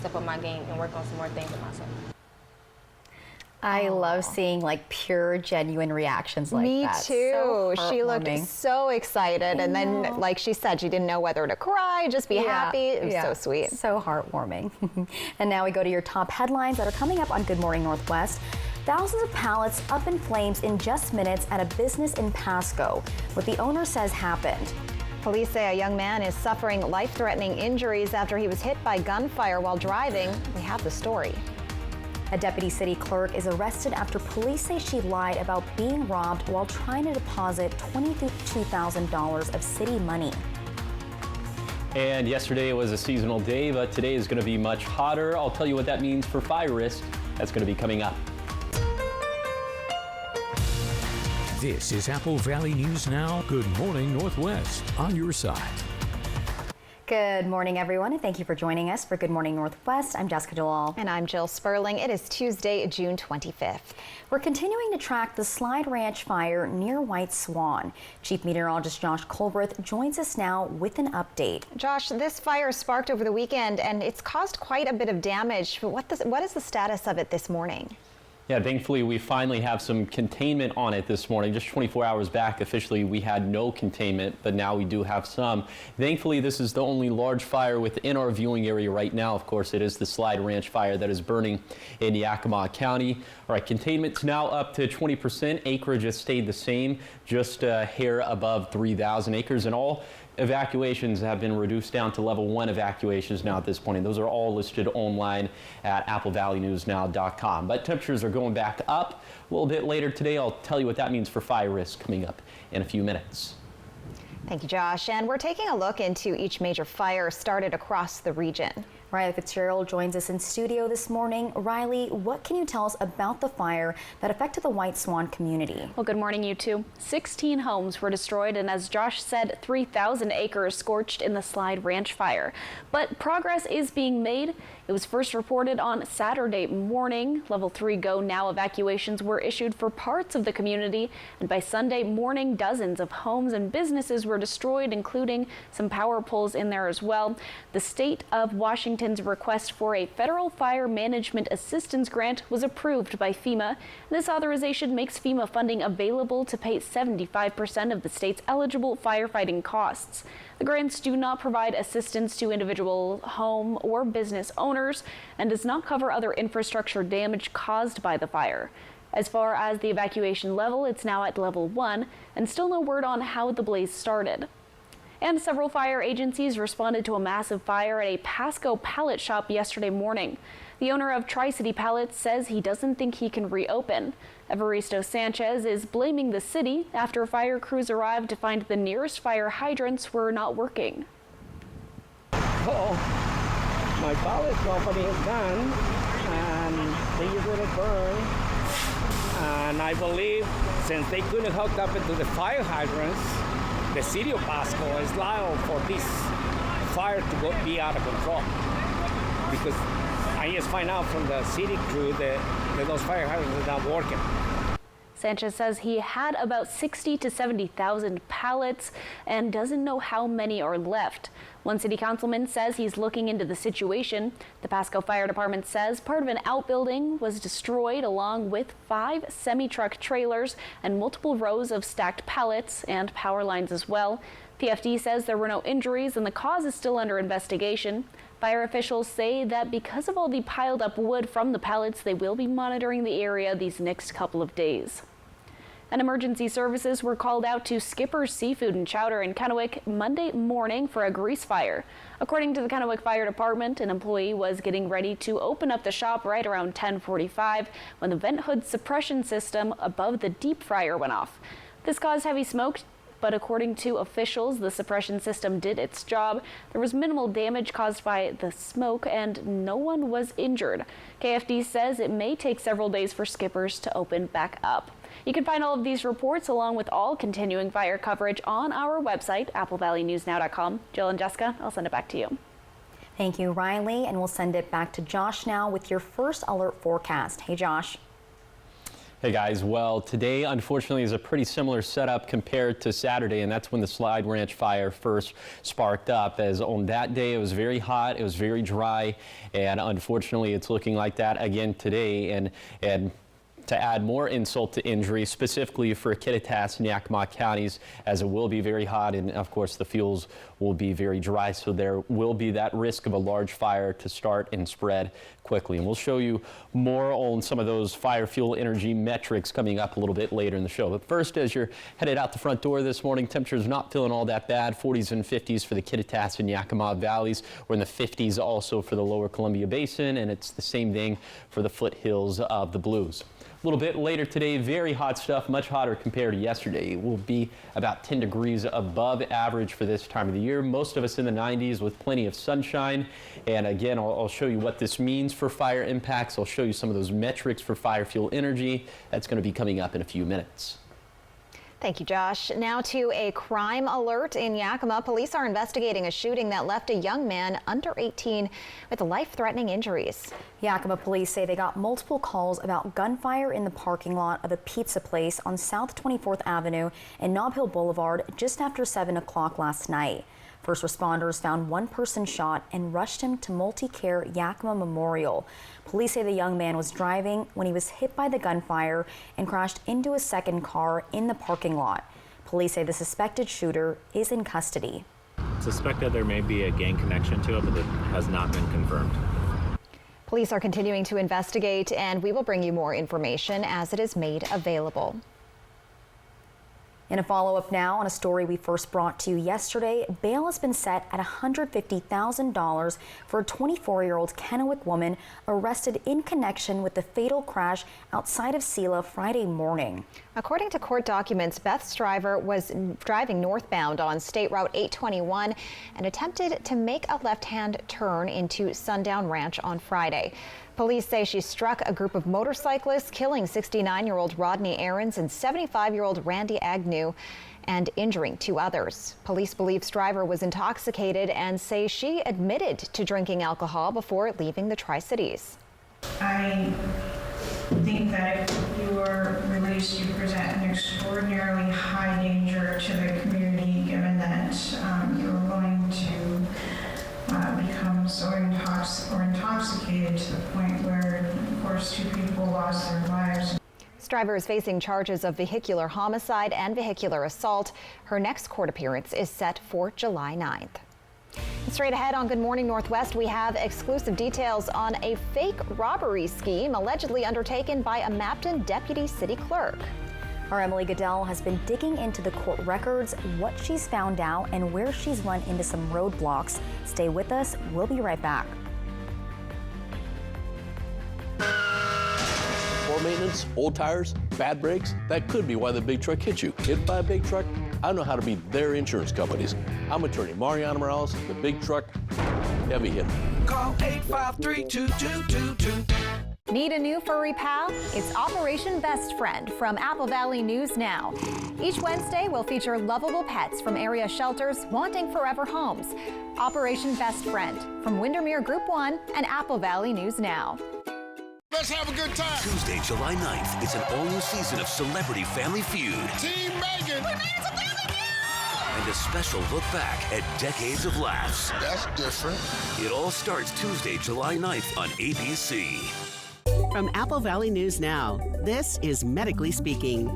Step up my game and work on some more things with myself. I love seeing like pure, genuine reactions like that. Me too. So she looked so excited, and then, like she said, she didn't know whether to cry, just be happy. It was so sweet. So heartwarming. And now we go to your top headlines that are coming up on Good Morning Northwest. Thousands of pallets up in flames in just minutes at a business in Pasco. What the owner says happened. Police say a young man is suffering life-threatening injuries after he was hit by gunfire while driving. We have the story. A deputy city clerk is arrested after police say she lied about being robbed while trying to deposit $22,000 of city money. And yesterday was a seasonal day, but today is going to be much hotter. I'll tell you what that means for fire risk. That's going to be coming up. This is Apple Valley News Now. Good morning, Northwest, on your side. Good morning, everyone, and thank you for joining us for Good Morning Northwest. I'm Jessica Jalal. And I'm Jill Sperling. It is Tuesday, June 25th. We're continuing to track the Slide Ranch fire near White Swan. Chief Meteorologist Josh Colberth joins us now with an update. Josh, this fire sparked over the weekend, and it's caused quite a bit of damage. What is the status of it this morning? Yeah, thankfully we finally have some containment on it this morning. Just 24 hours back, officially we had no containment, but now we do have some. Thankfully, this is the only large fire within our viewing area right now. Of course, it is the Slide Ranch fire that is burning in Yakima County. All right, containment's now up to 20%. Acreage has stayed the same, just a hair above 3,000 acres, and all evacuations have been reduced down to level 1 evacuations now at this point. And those are all listed online at applevalleyNewsNow.com. But temperatures are going back up a little bit later today. I'll tell you what that means for fire risk coming up in a few minutes. Thank you, Josh. And we're taking a look into each major fire started across the region. Riley Fitzgerald joins us in studio this morning. Riley, what can you tell us about the fire that affected the White Swan community? Well, good morning, you two. 16 homes were destroyed, and as Josh said, 3,000 acres scorched in the Slide Ranch fire. But progress is being made. It was first reported on Saturday morning. Level 3 Go Now evacuations were issued for parts of the community, and by Sunday morning, dozens of homes and businesses were destroyed, including some power poles in there as well. The state of Washington's request for a federal fire management assistance grant was approved by FEMA. This authorization makes FEMA funding available to pay 75% of the state's eligible firefighting costs. The grants do not provide assistance to individual home or business owners and does not cover other infrastructure damage caused by the fire. As far as the evacuation level, it's now at level 1, and still no word on how the blaze started. And several fire agencies responded to a massive fire at a Pasco pallet shop yesterday morning. The owner of Tri-City Pallets says he doesn't think he can reopen. Evaristo Sanchez is blaming the city after fire crews arrived to find the nearest fire hydrants were not working. Oh, my pallet company is gone, and they usually burn. And I believe since they couldn't hook up into the fire hydrants, the city of Pasco is liable for this fire to be out of control. Because I just find out from the city crew that those fire hydrants are not working. Sanchez says he had about 60 to 70,000 pallets and doesn't know how many are left. One city councilman says he's looking into the situation. The Pasco Fire Department says part of an outbuilding was destroyed along with 5 semi-truck trailers and multiple rows of stacked pallets and power lines as well. PFD says there were no injuries and the cause is still under investigation. Fire officials say that because of all the piled up wood from the pallets, they will be monitoring the area these next couple of days. And emergency services were called out to Skipper's Seafood and Chowder in Kennewick Monday morning for a grease fire. According to the Kennewick Fire Department, an employee was getting ready to open up the shop right around 10:45 when the vent hood suppression system above the deep fryer went off. This caused heavy smoke, but according to officials, the suppression system did its job. There was minimal damage caused by the smoke and no one was injured. KFD says it may take several days for Skipper's to open back up. You can find all of these reports along with all continuing fire coverage on our website, applevalleyNewsNow.com. Jill and Jessica, I'll send it back to you. Thank you, Riley, and we'll send it back to Josh now with your first alert forecast. Hey, Josh. Hey guys, well, today unfortunately is a pretty similar setup compared to Saturday, and that's when the Slide Ranch fire first sparked up. As on that day it was very hot, it was very dry, and unfortunately it's looking like that again today. And to add more insult to injury, specifically for Kittitas and Yakima counties, as it will be very hot and of course the fuels will be very dry, so there will be that risk of a large fire to start and spread quickly. And we'll show you more on some of those fire fuel energy metrics coming up a little bit later in the show. But first, as you're headed out the front door this morning, temperatures not feeling all that bad. 40s and 50s for the Kittitas and Yakima valleys. We're in the 50s also for the lower Columbia Basin, and it's the same thing for the foothills of the Blues. A little bit later today, very hot stuff, much hotter compared to yesterday. It will be about 10 degrees above average for this time of the year. Most of us in the 90s with plenty of sunshine. And again, I'll show you what this means for fire impacts. I'll show you some of those metrics for fire fuel energy. That's going to be coming up in a few minutes. Thank you, Josh. Now to a crime alert in Yakima. Police are investigating a shooting that left a young man under 18 with life-threatening injuries. Yakima police say they got multiple calls about gunfire in the parking lot of a pizza place on South 24th Avenue and Nob Hill Boulevard just after 7 o'clock last night. First responders found one person shot and rushed him to Multi-Care Yakima Memorial. Police say the young man was driving when he was hit by the gunfire and crashed into a second car in the parking lot. Police say the suspected shooter is in custody. Suspected there may be a gang connection to it, but it has not been confirmed. Police are continuing to investigate, and we will bring you more information as it is made available. In a follow-up now on a story we first brought to you yesterday, bail has been set at $150,000 for a 24-year-old Kennewick woman arrested in connection with the fatal crash outside of Selah Friday morning. According to court documents, Beth's driver was driving northbound on State Route 821 and attempted to make a left-hand turn into Sundown Ranch on Friday. Police say she struck a group of motorcyclists, killing 69-year-old Rodney Aarons and 75-year-old Randy Agnew, and injuring 2 others. Police believe driver was intoxicated and say she admitted to drinking alcohol before leaving the Tri-Cities. I think that if you are released, you present an extraordinarily high danger to the community, given that you're going to become so intoxicated to the point where, of course, 2 people lost their lives. This driver is facing charges of vehicular homicide and vehicular assault. Her next court appearance is set for July 9th. Straight ahead on Good Morning Northwest, we have exclusive details on a fake robbery scheme allegedly undertaken by a Mapton deputy city clerk. Our Emily Goodell has been digging into the court records, what she's found out, and where she's run into some roadblocks. Stay with us. We'll be right back. Poor maintenance, old tires, bad brakes, that could be why the big truck hit you. Hit by a big truck? I know how to beat their insurance companies. I'm attorney Mariana Morales, the big truck heavy hitter. Call 853-2222. Need a new furry pal? It's Operation Best Friend from Apple Valley News Now. Each Wednesday, we'll feature lovable pets from area shelters wanting forever homes. Operation Best Friend from Windermere Group 1 and Apple Valley News Now. Let's have a good time. Tuesday, July 9th, it's an all-new season of Celebrity Family Feud. Team Megan. We made it to Family Feud! And a special look back at decades of laughs. That's different. It all starts Tuesday, July 9th on ABC. From Apple Valley News Now, this is Medically Speaking.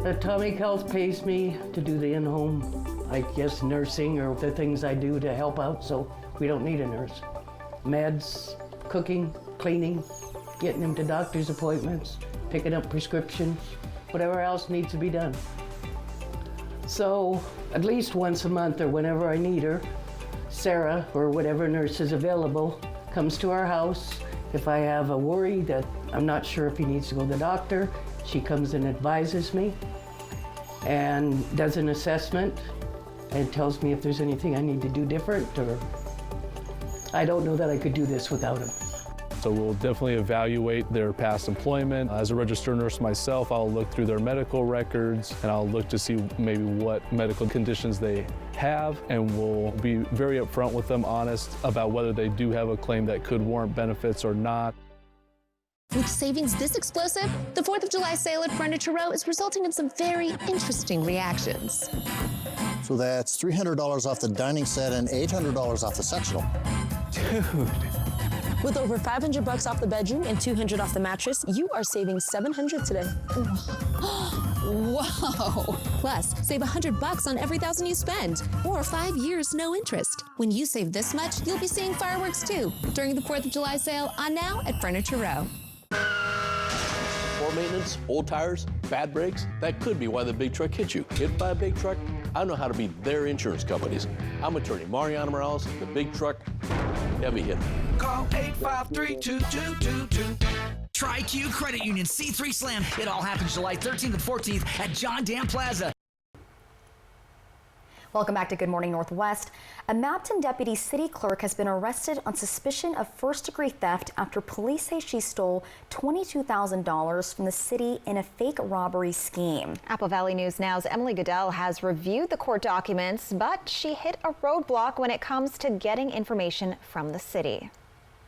Atomic Health pays me to do the in-home, I guess nursing or the things I do to help out, so we don't need a nurse. Meds, cooking, cleaning, getting them to doctor's appointments, picking up prescriptions, whatever else needs to be done. So at least once a month or whenever I need her, Sarah, or whatever nurse is available, comes to our house. If I have a worry that I'm not sure if he needs to go to the doctor, she comes and advises me and does an assessment and tells me if there's anything I need to do different, or I don't know that I could do this without him. So we'll definitely evaluate their past employment. As a registered nurse myself, I'll look through their medical records and I'll look to see maybe what medical conditions they have, and we'll be very upfront with them, honest about whether they do have a claim that could warrant benefits or not. With savings this explosive, the 4th of July sale at Furniture Row is resulting in some very interesting reactions. So that's $300 off the dining set and $800 off the sectional. Dude. With over $500 off the bedroom and $200 off the mattress, you are saving $700 today. Whoa! Plus, save $100 on every $1,000 you spend, or 5 years no interest. When you save this much, you'll be seeing fireworks too during the 4th of July sale on now at Furniture Row. Poor maintenance, old tires, bad brakes, that could be why the big truck hit you. Hit by a big truck? I know how to be their insurance companies. I'm attorney Mariana Morales, the big truck heavy hitter. Call 853-2222. Tri-Q Credit Union C3 Slam. It all happens July 13th and 14th at John Dan Plaza. Welcome back to Good Morning Northwest. A Mapton deputy city clerk has been arrested on suspicion of first-degree theft after police say she stole $22,000 from the city in a fake robbery scheme. Apple Valley News Now's Emily Goodell has reviewed the court documents, but she hit a roadblock when it comes to getting information from the city.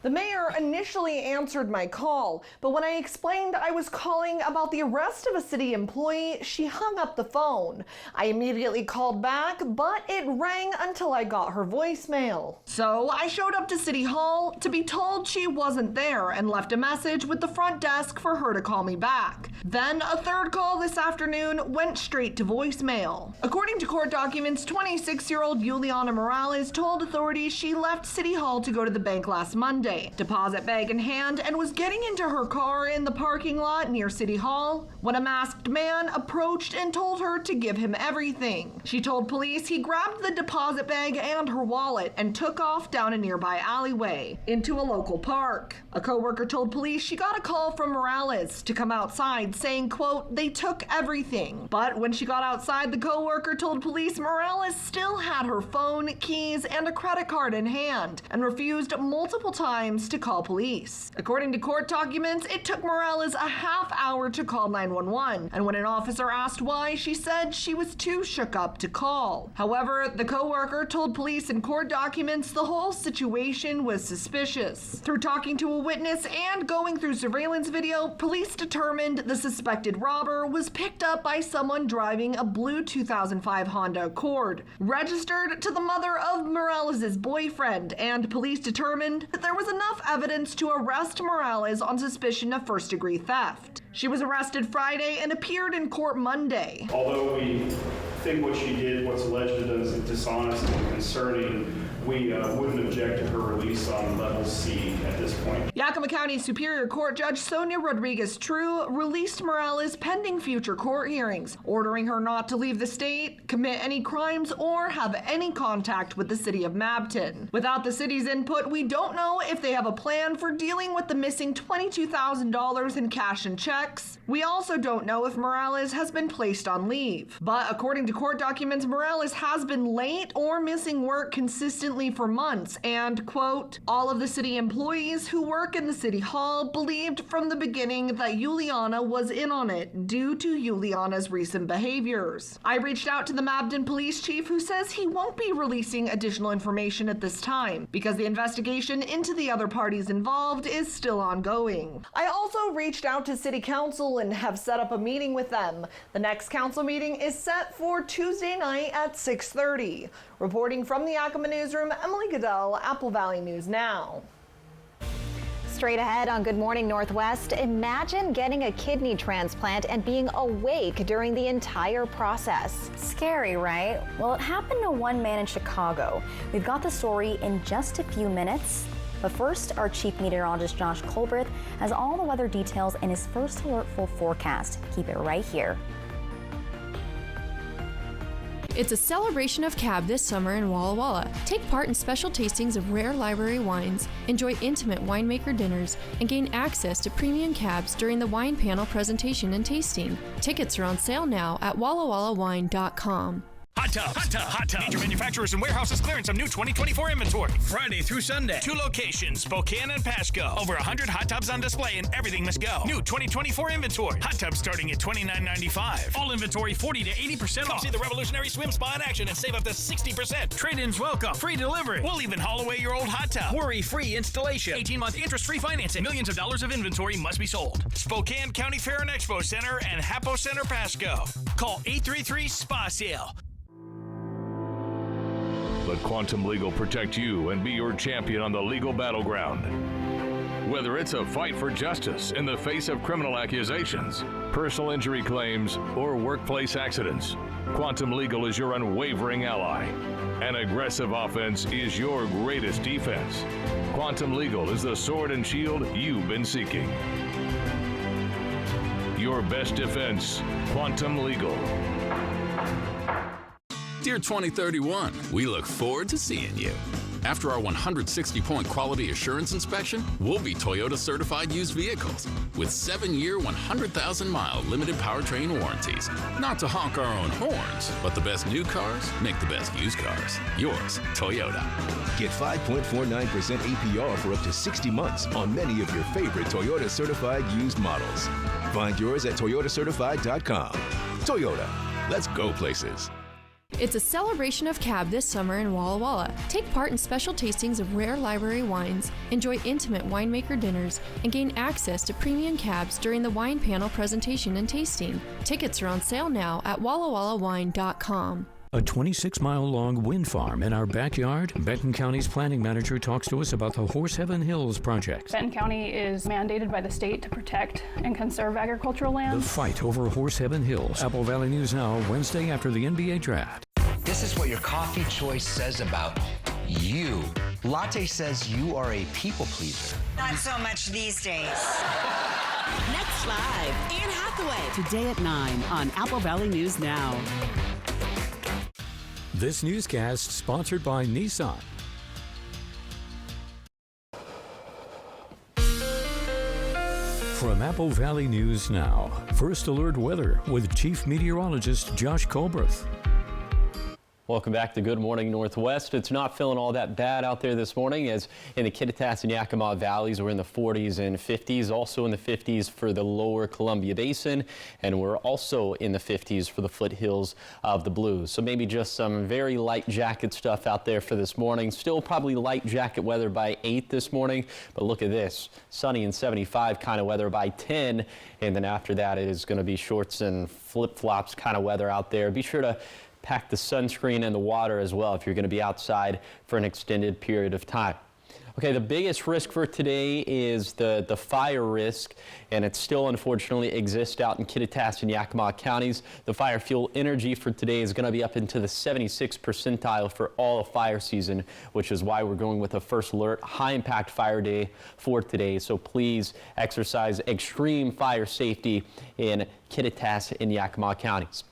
The mayor initially answered my call, but when I explained I was calling about the arrest of a city employee, she hung up the phone. I immediately called back, but it rang until I got her voicemail. So I showed up to City Hall to be told she wasn't there and left a message with the front desk for her to call me back. Then a third call this afternoon went straight to voicemail. According to court documents, 26-year-old Juliana Morales told authorities she left City Hall to go to the bank last Monday, deposit bag in hand, and was getting into her car in the parking lot near City Hall when a masked man approached and told her to give him everything. She told police he grabbed the deposit bag and her wallet and took off down a nearby alleyway into a local park. A coworker told police she got a call from Morales to come outside saying, quote, "They took everything." But when she got outside, the coworker told police Morales still had her phone, keys, and a credit card in hand and refused multiple times to call police. According to court documents, it took Morales a half hour to call 911, and when an officer asked why, she said she was too shook up to call. However, the coworker told police in court documents the whole situation was suspicious. Through talking to a witness and going through surveillance video, police determined the suspected robber was picked up by someone driving a blue 2005 Honda Accord, registered to the mother of Morales' boyfriend, and police determined that there was enough evidence to arrest Morales on suspicion of first-degree theft. She was arrested Friday and appeared in court Monday. Although we think what she did, what's alleged as dishonest and concerning, we wouldn't object to her release on level C at this point. Yakima County Superior Court Judge Sonia Rodriguez-True released Morales pending future court hearings, ordering her not to leave the state, commit any crimes, or have any contact with the city of Mapton. Without the city's input, we don't know if they have a plan for dealing with the missing $22,000 in cash and checks. We also don't know if Morales has been placed on leave. But according to court documents, Morales has been late or missing work consistently for months, and, quote, "All of the city employees who work in the city hall believed from the beginning that Juliana was in on it due to Juliana's recent behaviors." I reached out to the Mapton police chief, who says he won't be releasing additional information at this time because the investigation into the other parties involved is still ongoing. I also reached out to city council and have set up a meeting with them. The next council meeting is set for Tuesday night at 6:30. Reporting from the Yakima Newsroom, Emily Goodell, Apple Valley News Now. Straight ahead on Good Morning Northwest, imagine getting a kidney transplant and being awake during the entire process. Scary, right? Well, it happened to one man in Chicago. We've got the story in just a few minutes. But first, our chief meteorologist Josh Colbreth has all the weather details in his first alert full forecast. Keep it right here. It's a celebration of cab this summer in Walla Walla. Take part in special tastings of rare library wines, enjoy intimate winemaker dinners, and gain access to premium cabs during the wine panel presentation and tasting. Tickets are on sale now at wallawallawine.com. Hot Tubs. Hot Tub. Hot Tub. Major manufacturers and warehouses clearance some new 2024 inventory. Friday through Sunday. 2 locations, Spokane and Pasco. Over 100 hot tubs on display and everything must go. New 2024 inventory. Hot tubs starting at $29.95. All inventory 40 to 80% off. Come see the revolutionary swim spa in action and save up to 60%. Trade-ins welcome. Free delivery. We'll even haul away your old hot tub. Worry-free installation. 18-month interest-free financing. Millions of dollars of inventory must be sold. Spokane County Fair and Expo Center and Hapo Center Pasco. Call 833-SPA-SALE. Let Quantum Legal protect you and be your champion on the legal battleground. Whether it's a fight for justice in the face of criminal accusations, personal injury claims, or workplace accidents, Quantum Legal is your unwavering ally. An aggressive offense is your greatest defense. Quantum Legal is the sword and shield you've been seeking. Your best defense, Quantum Legal. Dear 2031, we look forward to seeing you. After our 160-point quality assurance inspection, we'll be Toyota certified used vehicles with 7-year, 100,000-mile limited powertrain warranties. Not to honk our own horns, but the best new cars make the best used cars. Yours, Toyota. Get 5.49% APR for up to 60 months on many of your favorite Toyota certified used models. Find yours at toyotacertified.com. Toyota, let's go places. It's a celebration of cab this summer in Walla Walla. Take part in special tastings of rare library wines, enjoy intimate winemaker dinners, and gain access to premium cabs during the wine panel presentation and tasting. Tickets are on sale now at wallawallawine.com. A 26-mile-long wind farm in our backyard? Benton County's planning manager talks to us about the Horseheaven Hills project. Benton County is mandated by the state to protect and conserve agricultural land. The fight over Horseheaven Hills. Apple Valley News Now, Wednesday after the NBA draft. This is what your coffee choice says about you. Latte says you are a people pleaser. Not so much these days. Next Live, Anne Hathaway. Today at 9 on Apple Valley News Now. This newscast sponsored by Nissan. From Apple Valley News Now, First Alert Weather with Chief Meteorologist Josh Colbreth. Welcome back to Good Morning Northwest. It's not feeling all that bad out there this morning, as in the Kittitas and Yakima valleys we're in the 40s and 50s, also in the 50s for the lower Columbia Basin, and we're also in the 50s for the foothills of the Blues. So maybe just some very light jacket stuff out there for this morning. Still probably light jacket weather by 8 this morning, but look at this, sunny and 75 kind of weather by 10, and then after that it is going to be shorts and flip-flops kind of weather out there. Be sure to pack the sunscreen and the water as well if you're going to be outside for an extended period of time. Okay, the biggest risk for today is the fire risk, and it still unfortunately exists out in Kittitas and Yakima counties. The fire fuel energy for today is going to be up into the 76th percentile for all of fire season, which is why we're going with a first alert high impact fire day for today. So please exercise extreme fire safety in Kittitas and Yakima counties.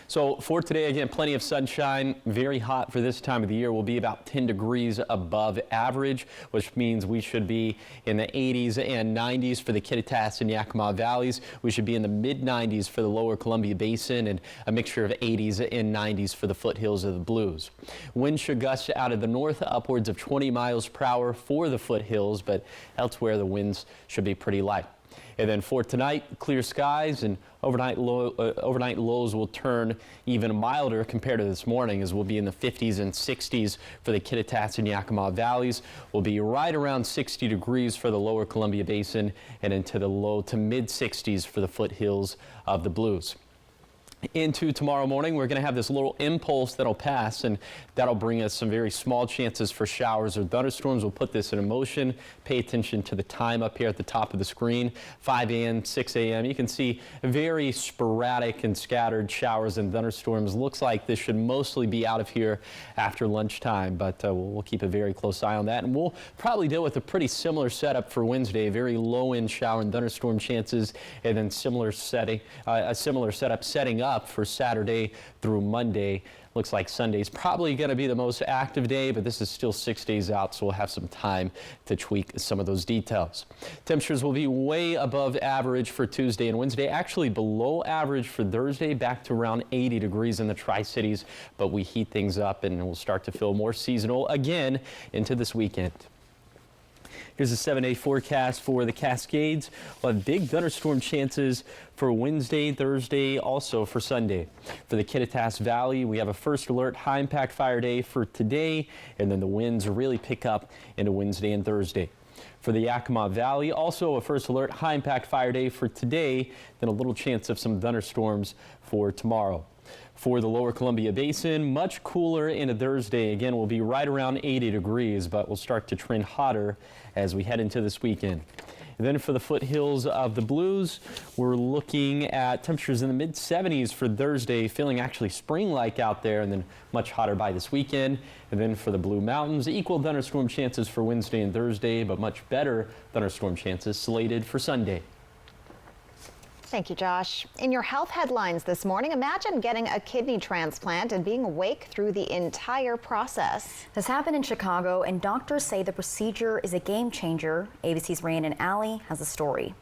So for today, again, plenty of sunshine, very hot for this time of the year. Will be about 10 degrees above average, which means we should be in the 80s and 90s for the Kittitas and Yakima valleys. We should be in the mid-90s for the lower Columbia Basin and a mixture of 80s and 90s for the foothills of the Blues. Winds should gust out of the north upwards of 20 miles per hour for the foothills, but elsewhere the winds should be pretty light. And then for tonight, clear skies, and overnight lows will turn even milder compared to this morning, as we'll be in the 50s and 60s for the Kittitas and Yakima valleys. We'll be right around 60 degrees for the lower Columbia Basin and into the low to mid 60s for the foothills of the Blues. Into tomorrow morning, we're going to have this little impulse that'll pass, and that'll bring us some very small chances for showers or thunderstorms. We'll put this in motion. Pay attention to the time up here at the top of the screen, 5 a.m., 6 a.m. You can see very sporadic and scattered showers and thunderstorms. Looks like this should mostly be out of here after lunchtime, but we'll keep a very close eye on that. And we'll probably deal with a pretty similar setup for Wednesday, very low-end shower and thunderstorm chances, and then a similar setup setting up for Saturday through Monday. Looks like Sunday's probably going to be the most active day, but this is still 6 days out, so we'll have some time to tweak some of those details. Temperatures will be way above average for Tuesday and Wednesday, actually below average for Thursday, back to around 80 degrees in the Tri-Cities, but we heat things up and we'll start to feel more seasonal again into this weekend. Here's a 7-day forecast for the Cascades. We'll have big thunderstorm chances for Wednesday, Thursday, also for Sunday. For the Kittitas Valley, we have a first alert high impact fire day for today, and then the winds really pick up into Wednesday and Thursday. For the Yakima Valley, also a first alert high impact fire day for today, then a little chance of some thunderstorms for tomorrow. For the lower Columbia Basin, much cooler into Thursday. Again, we'll be right around 80 degrees, but we'll start to trend hotter as we head into this weekend. And then for the foothills of the Blues, we're looking at temperatures in the mid-70s for Thursday, feeling actually spring-like out there, and then much hotter by this weekend. And then for the Blue Mountains, equal thunderstorm chances for Wednesday and Thursday, but much better thunderstorm chances slated for Sunday. Thank you, Josh. In your health headlines this morning, imagine getting a kidney transplant and being awake through the entire process. This happened in Chicago, and doctors say the procedure is a game changer. ABC's Rhiannon Alley has a story.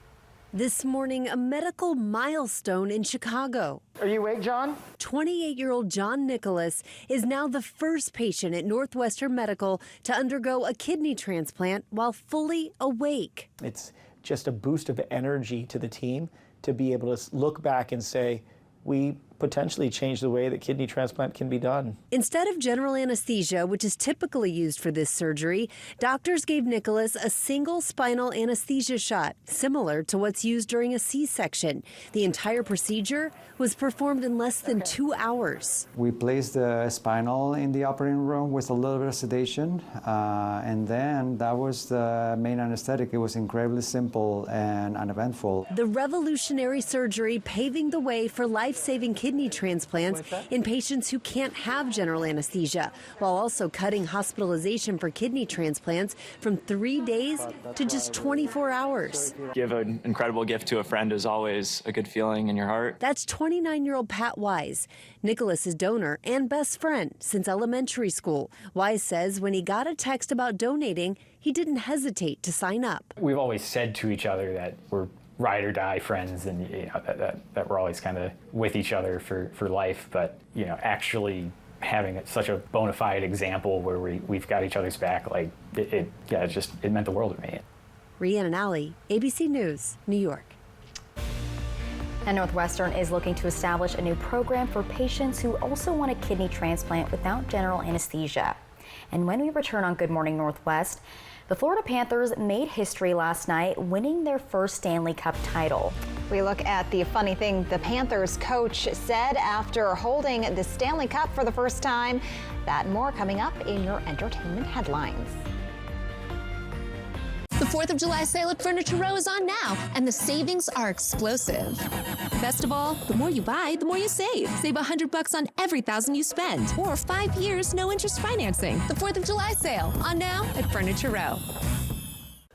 This morning, a medical milestone in Chicago. Are you awake, John? 28-year-old John Nicholas is now the first patient at Northwestern Medical to undergo a kidney transplant while fully awake. It's just a boost of energy to the team to be able to look back and say, we potentially changed the way that kidney transplant can be done. Instead of general anesthesia, which is typically used for this surgery, doctors gave Nicholas a single spinal anesthesia shot, similar to what's used during a C-section. The entire procedure was performed in less than 2 hours. We placed the spinal in the operating room with a little bit of sedation, and then that was the main anesthetic. It was incredibly simple and uneventful. The revolutionary surgery paving the way for life-saving kidney transplants in patients who can't have general anesthesia, while also cutting hospitalization for kidney transplants from 3 days to just 24 hours. Give an incredible gift to a friend is always a good feeling in your heart. That's 29-year-old Pat Wise, Nicholas's donor and best friend since elementary school. Wise says when he got a text about donating, he didn't hesitate to sign up. We've always said to each other that we're ride or die friends, and you know, that we're always kind of with each other for life. But you know, actually having such a bona fide example where we've got each other's back, like it meant the world to me. Rhiannon Alley, ABC News, New York. And Northwestern is looking to establish a new program for patients who also want a kidney transplant without general anesthesia. And when we return on Good Morning Northwest, the Florida Panthers made history last night, winning their first Stanley Cup title. We look at the funny thing the Panthers coach said after holding the Stanley Cup for the first time. That and more coming up in your entertainment headlines. The 4th of July sale at Furniture Row is on now, and the savings are explosive. Best of all, the more you buy, the more you save. Save $100 on every $1,000 you spend, or 5 years, no interest financing. The 4th of July sale on now at Furniture Row.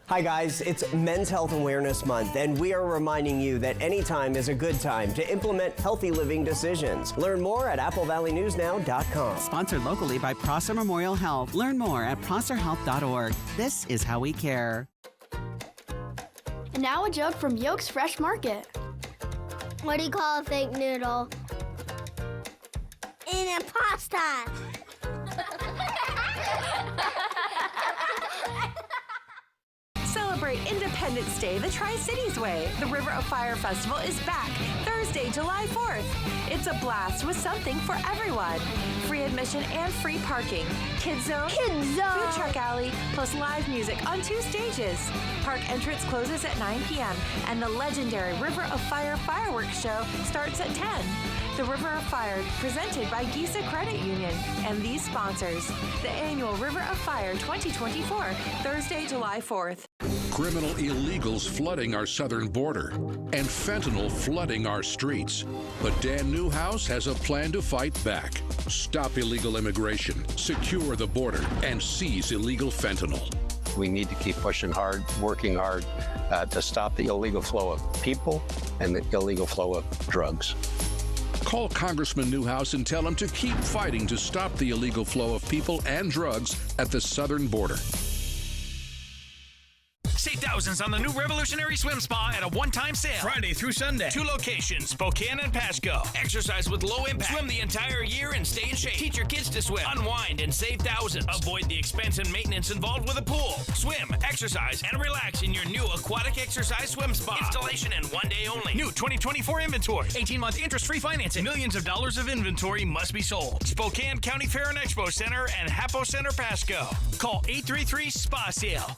Hi guys, it's Men's Health Awareness Month, and we are reminding you that any time is a good time to implement healthy living decisions. Learn more at applevalleynewsnow.com. Sponsored locally by Prosser Memorial Health. Learn more at prosserhealth.org. This is how we care. And now a joke from Yolk's Fresh Market. What do you call a fake noodle? An impasta. Celebrate Independence Day the Tri-Cities way. The River of Fire Festival is back Thursday, July 4th. It's a blast with something for everyone. Free admission and free parking. Kids Zone, Food Truck Alley, plus live music on 2 stages. Park entrance closes at 9 p.m. and the legendary River of Fire fireworks show starts at 10. The River of Fire, presented by Gisa Credit Union and these sponsors. The annual River of Fire 2024, Thursday, July 4th. Criminal illegals flooding our southern border and fentanyl flooding our streets. But Dan Newhouse has a plan to fight back. Stop illegal immigration, secure the border, and seize illegal fentanyl. We need to keep pushing hard, working hard to stop the illegal flow of people and the illegal flow of drugs. Call Congressman Newhouse and tell him to keep fighting to stop the illegal flow of people and drugs at the southern border. Save thousands on the new revolutionary swim spa at a one-time sale. Friday through Sunday. 2 locations, Spokane and Pasco. Exercise with low impact. Swim the entire year and stay in shape. Teach your kids to swim. Unwind and save thousands. Avoid the expense and maintenance involved with a pool. Swim, exercise, and relax in your new aquatic exercise swim spa. Installation in 1 day only. New 2024 inventory. 18-month interest-free financing. Millions of dollars of inventory must be sold. Spokane County Fair and Expo Center and Hapo Center Pasco. Call 833-SPA-SALE.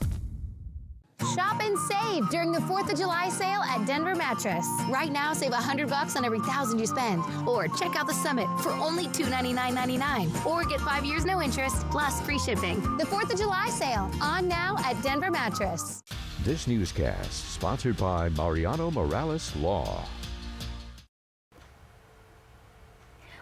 Shop and save during the 4th of July sale at Denver Mattress. Right now, save $100 on every $1,000 you spend. Or check out the Summit for only $299.99. Or get 5 years no interest plus free shipping. The 4th of July sale on now at Denver Mattress. This newscast sponsored by Mariano Morales Law.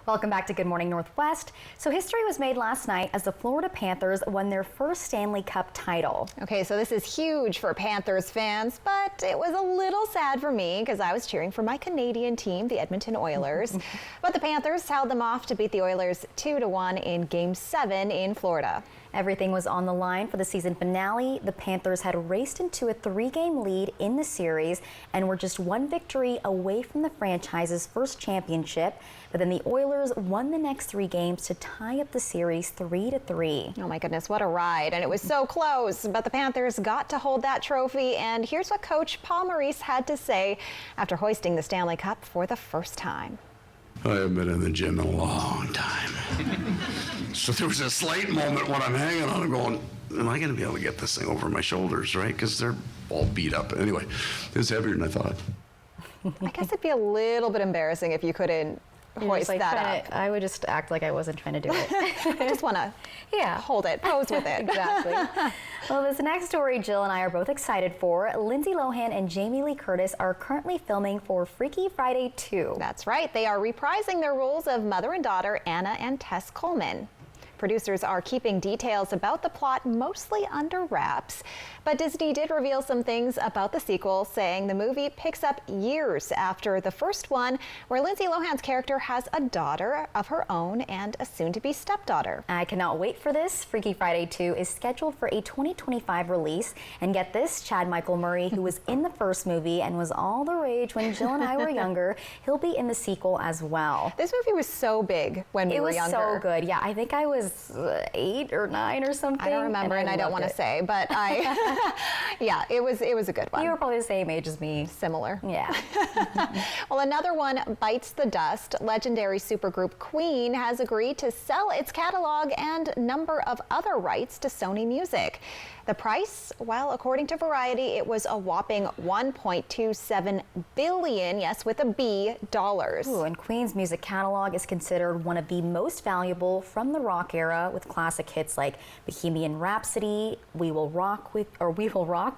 Welcome back to Good Morning Northwest. So history was made last night as the Florida Panthers won their first Stanley Cup title. Okay, so this is huge for Panthers fans, but it was a little sad for me because I was cheering for my Canadian team, the Edmonton Oilers. But the Panthers held them off to beat the Oilers 2-1 in Game 7 in Florida. Everything was on the line for the season finale. The Panthers had raced into a 3-game lead in the series and were just 1 victory away from the franchise's first championship. But then the Oilers won the next 3 games to tie up the series 3-3. Oh my goodness, what a ride. And it was so close, but the Panthers got to hold that trophy. And here's what Coach Paul Maurice had to say after hoisting the Stanley Cup for the first time. I have been in the gym a long time. So there was a slight moment when I'm hanging on and going, am I going to be able to get this thing over my shoulders, right? Because they're all beat up. Anyway, it's heavier than I thought. I guess it'd be a little bit embarrassing if you couldn't hoist that up. I would just act like I wasn't trying to do it. I just want to hold it, pose with it. Exactly. Well, this next story Jill and I are both excited for. Lindsay Lohan and Jamie Lee Curtis are currently filming for Freaky Friday 2. That's right. They are reprising their roles of mother and daughter, Anna and Tess Coleman. Producers are keeping details about the plot mostly under wraps, but Disney did reveal some things about the sequel, saying the movie picks up years after the first one, where Lindsay Lohan's character has a daughter of her own and a soon-to-be stepdaughter. I cannot wait for this. Freaky Friday 2 is scheduled for a 2025 release. And get this, Chad Michael Murray, who was in the first movie and was all the rage when Jill and I were younger, he'll be in the sequel as well. This movie was so big when we were younger. It was so good. Yeah, I think I was 8 or 9 or something. I don't remember, and I don't want to say, but yeah, it was a good one. You were probably the same age as me. Similar. Yeah. Well, another one bites the dust. Legendary supergroup Queen has agreed to sell its catalog and number of other rights to Sony Music. The price, well, according to Variety, it was a whopping $1.27 billion, yes, with a B, dollars. Ooh, and Queen's music catalog is considered one of the most valuable from the rock era, with classic hits like Bohemian Rhapsody, We Will Rock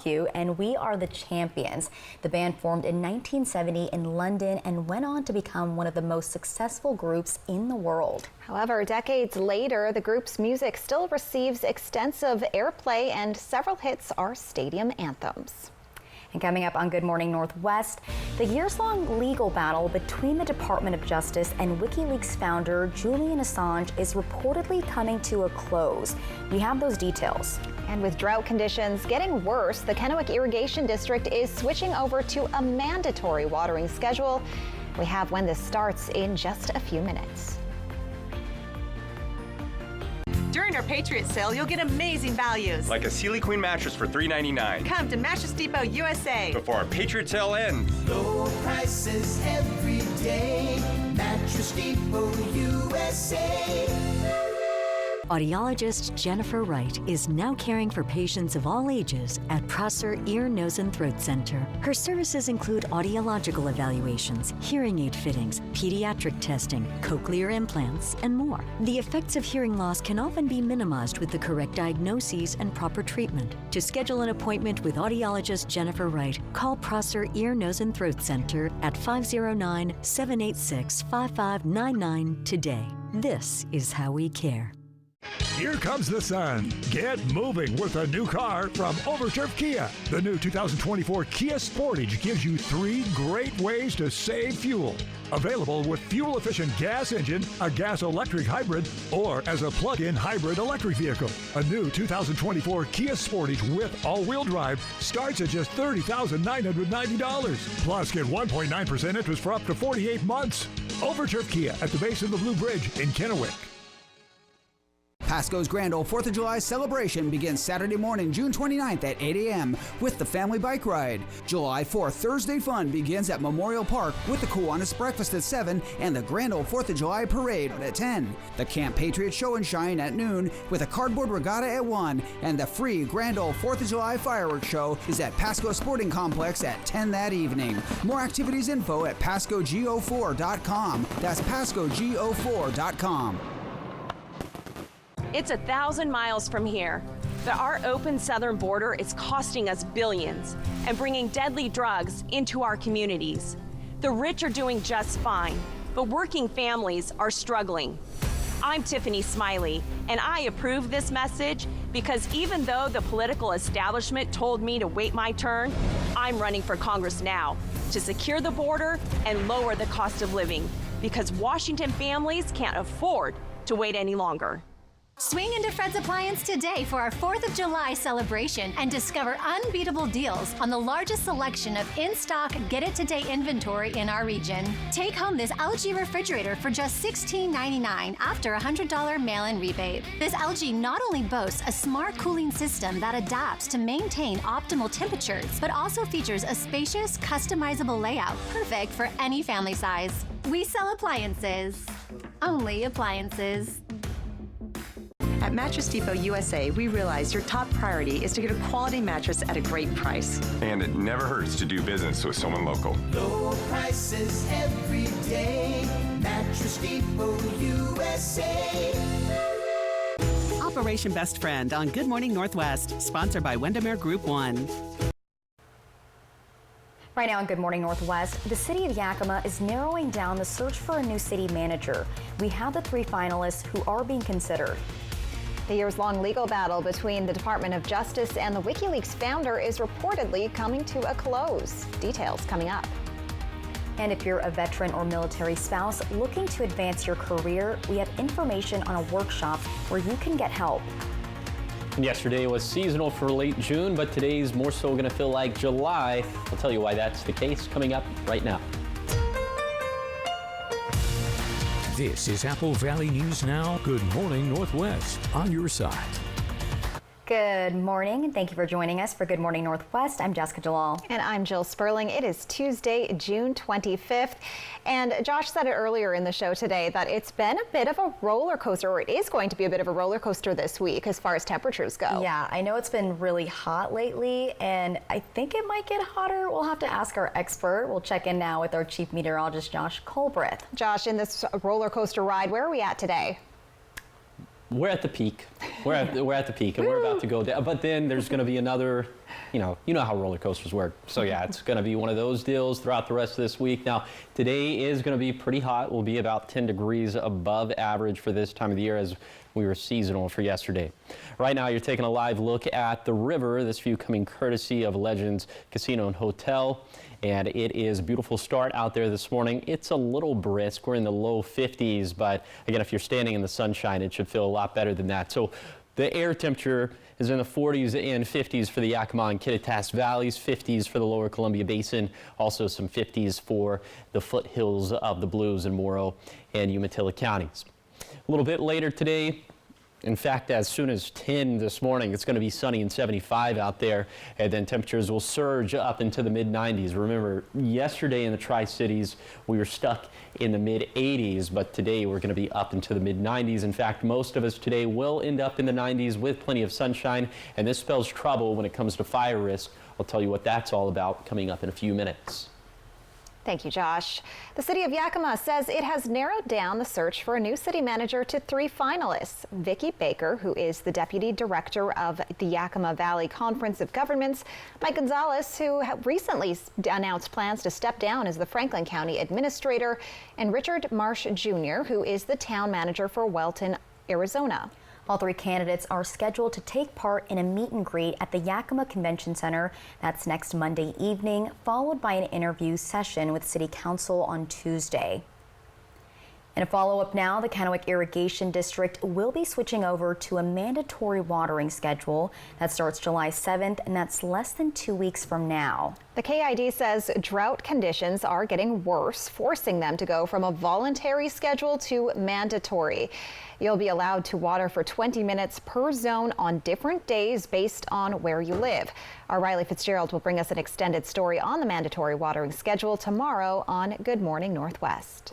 You, and We Are the Champions. The band formed in 1970 in London and went on to become one of the most successful groups in the world. However, decades later, the group's music still receives extensive airplay, and several hits are stadium anthems. And coming up on Good Morning Northwest, the years-long legal battle between the Department of Justice and WikiLeaks founder Julian Assange is reportedly coming to a close. We have those details. And with drought conditions getting worse, the Kennewick Irrigation District is switching over to a mandatory watering schedule. We have when this starts in just a few minutes. During our Patriot sale, you'll get amazing values. Like a Sealy Queen mattress for $3.99. Come to Mattress Depot USA before our Patriot sale ends. Low prices every day. Mattress Depot USA. Audiologist Jennifer Wright is now caring for patients of all ages at Prosser Ear, Nose, and Throat Center. Her services include audiological evaluations, hearing aid fittings, pediatric testing, cochlear implants, and more. The effects of hearing loss can often be minimized with the correct diagnoses and proper treatment. To schedule an appointment with audiologist Jennifer Wright, call Prosser Ear, Nose, and Throat Center at 509-786-5599 today. This is how we care. Here comes the sun. Get moving with a new car from Overturf Kia. The new 2024 Kia Sportage gives you 3 great ways to save fuel. Available with fuel-efficient gas engine, a gas-electric hybrid, or as a plug-in hybrid electric vehicle. A new 2024 Kia Sportage with all-wheel drive starts at just $30,990. Plus, get 1.9% interest for up to 48 months. Overturf Kia at the base of the Blue Bridge in Kennewick. Pasco's Grand Ole 4th of July celebration begins Saturday morning, June 29th at 8 a.m. with the family bike ride. July 4th Thursday fun begins at Memorial Park with the Kiwanis Breakfast at 7 and the Grand Ole 4th of July Parade at 10. The Camp Patriot Show and Shine at noon with a cardboard regatta at 1, and the free Grand Ole 4th of July fireworks show is at Pasco Sporting Complex at 10 that evening. More activities info at PascoGO4.com. That's PascoGO4.com. It's 1,000 miles from here, but our open southern border is costing us billions and bringing deadly drugs into our communities. The rich are doing just fine, but working families are struggling. I'm Tiffany Smiley, and I approve this message because even though the political establishment told me to wait my turn, I'm running for Congress now to secure the border and lower the cost of living because Washington families can't afford to wait any longer. Swing into Fred's Appliance today for our 4th of July celebration and discover unbeatable deals on the largest selection of in-stock, get-it-today inventory in our region. Take home this LG refrigerator for just $16.99 after a $100 mail-in rebate. This LG not only boasts a smart cooling system that adapts to maintain optimal temperatures, but also features a spacious, customizable layout, perfect for any family size. We sell appliances. Only appliances. At Mattress Depot USA, we realize your top priority is to get a quality mattress at a great price. And it never hurts to do business with someone local. Low prices every day. Mattress Depot USA. Operation Best Friend on Good Morning Northwest, sponsored by Windermere Group 1. Right now on Good Morning Northwest, the city of Yakima is narrowing down the search for a new city manager. We have the 3 finalists who are being considered. The years-long legal battle between the Department of Justice and the WikiLeaks founder is reportedly coming to a close. Details coming up. And if you're a veteran or military spouse looking to advance your career, we have information on a workshop where you can get help. Yesterday was seasonal for late June, but today's more so going to feel like July. I'll tell you why that's the case coming up right now. This is Apple Valley News Now. Good morning, Northwest. On your side. Good morning, and thank you for joining us for Good Morning Northwest. I'm Jessica Jalal. And I'm Jill Sperling. It is Tuesday, June 25th. And Josh said it earlier in the show today that it's been a bit of a roller coaster, or it is going to be a bit of a roller coaster this week as far as temperatures go. Yeah, I know it's been really hot lately, and I think it might get hotter. We'll have to ask our expert. We'll check in now with our chief meteorologist, Josh Colbreth. Josh, in this roller coaster ride, where are we at today? We're at the peak. We're at the peak, and we're about to go down. But then there's going to be another, you know how roller coasters work. So yeah, it's going to be one of those deals throughout the rest of this week. Now, today is going to be pretty hot. We'll be about 10 degrees above average for this time of the year as we were seasonal for yesterday. Right now, you're taking a live look at the river. This view coming courtesy of Legends Casino and Hotel. And it is a beautiful start out there this morning. It's a little brisk. We're in the low 50s, but again, if you're standing in the sunshine, it should feel a lot better than that. So the air temperature is in the 40s and 50s for the Yakima and Kittitas Valleys, 50s for the lower Columbia Basin, also some 50s for the foothills of the Blues and Morrow and Umatilla counties. A little bit later today, in fact, as soon as 10 this morning, it's going to be sunny and 75 out there, and then temperatures will surge up into the mid-90s. Remember, yesterday in the Tri-Cities, we were stuck in the mid-80s, but today we're going to be up into the mid-90s. In fact, most of us today will end up in the 90s with plenty of sunshine, and this spells trouble when it comes to fire risk. I'll tell you what that's all about coming up in a few minutes. Thank you, Josh. The city of Yakima says it has narrowed down the search for a new city manager to 3 finalists. Vicki Baker, who is the deputy director of the Yakima Valley Conference of Governments, Mike Gonzalez, who recently announced plans to step down as the Franklin County administrator, and Richard Marsh Jr., who is the town manager for Welton, Arizona. All three candidates are scheduled to take part in a meet and greet at the Yakima Convention Center. That's next Monday evening, followed by an interview session with City Council on Tuesday. In a follow-up now, the Kennewick Irrigation District will be switching over to a mandatory watering schedule that starts July 7th, and that's less than 2 weeks from now. The KID says drought conditions are getting worse, forcing them to go from a voluntary schedule to mandatory. You'll be allowed to water for 20 minutes per zone on different days based on where you live. Our Riley Fitzgerald will bring us an extended story on the mandatory watering schedule tomorrow on Good Morning Northwest.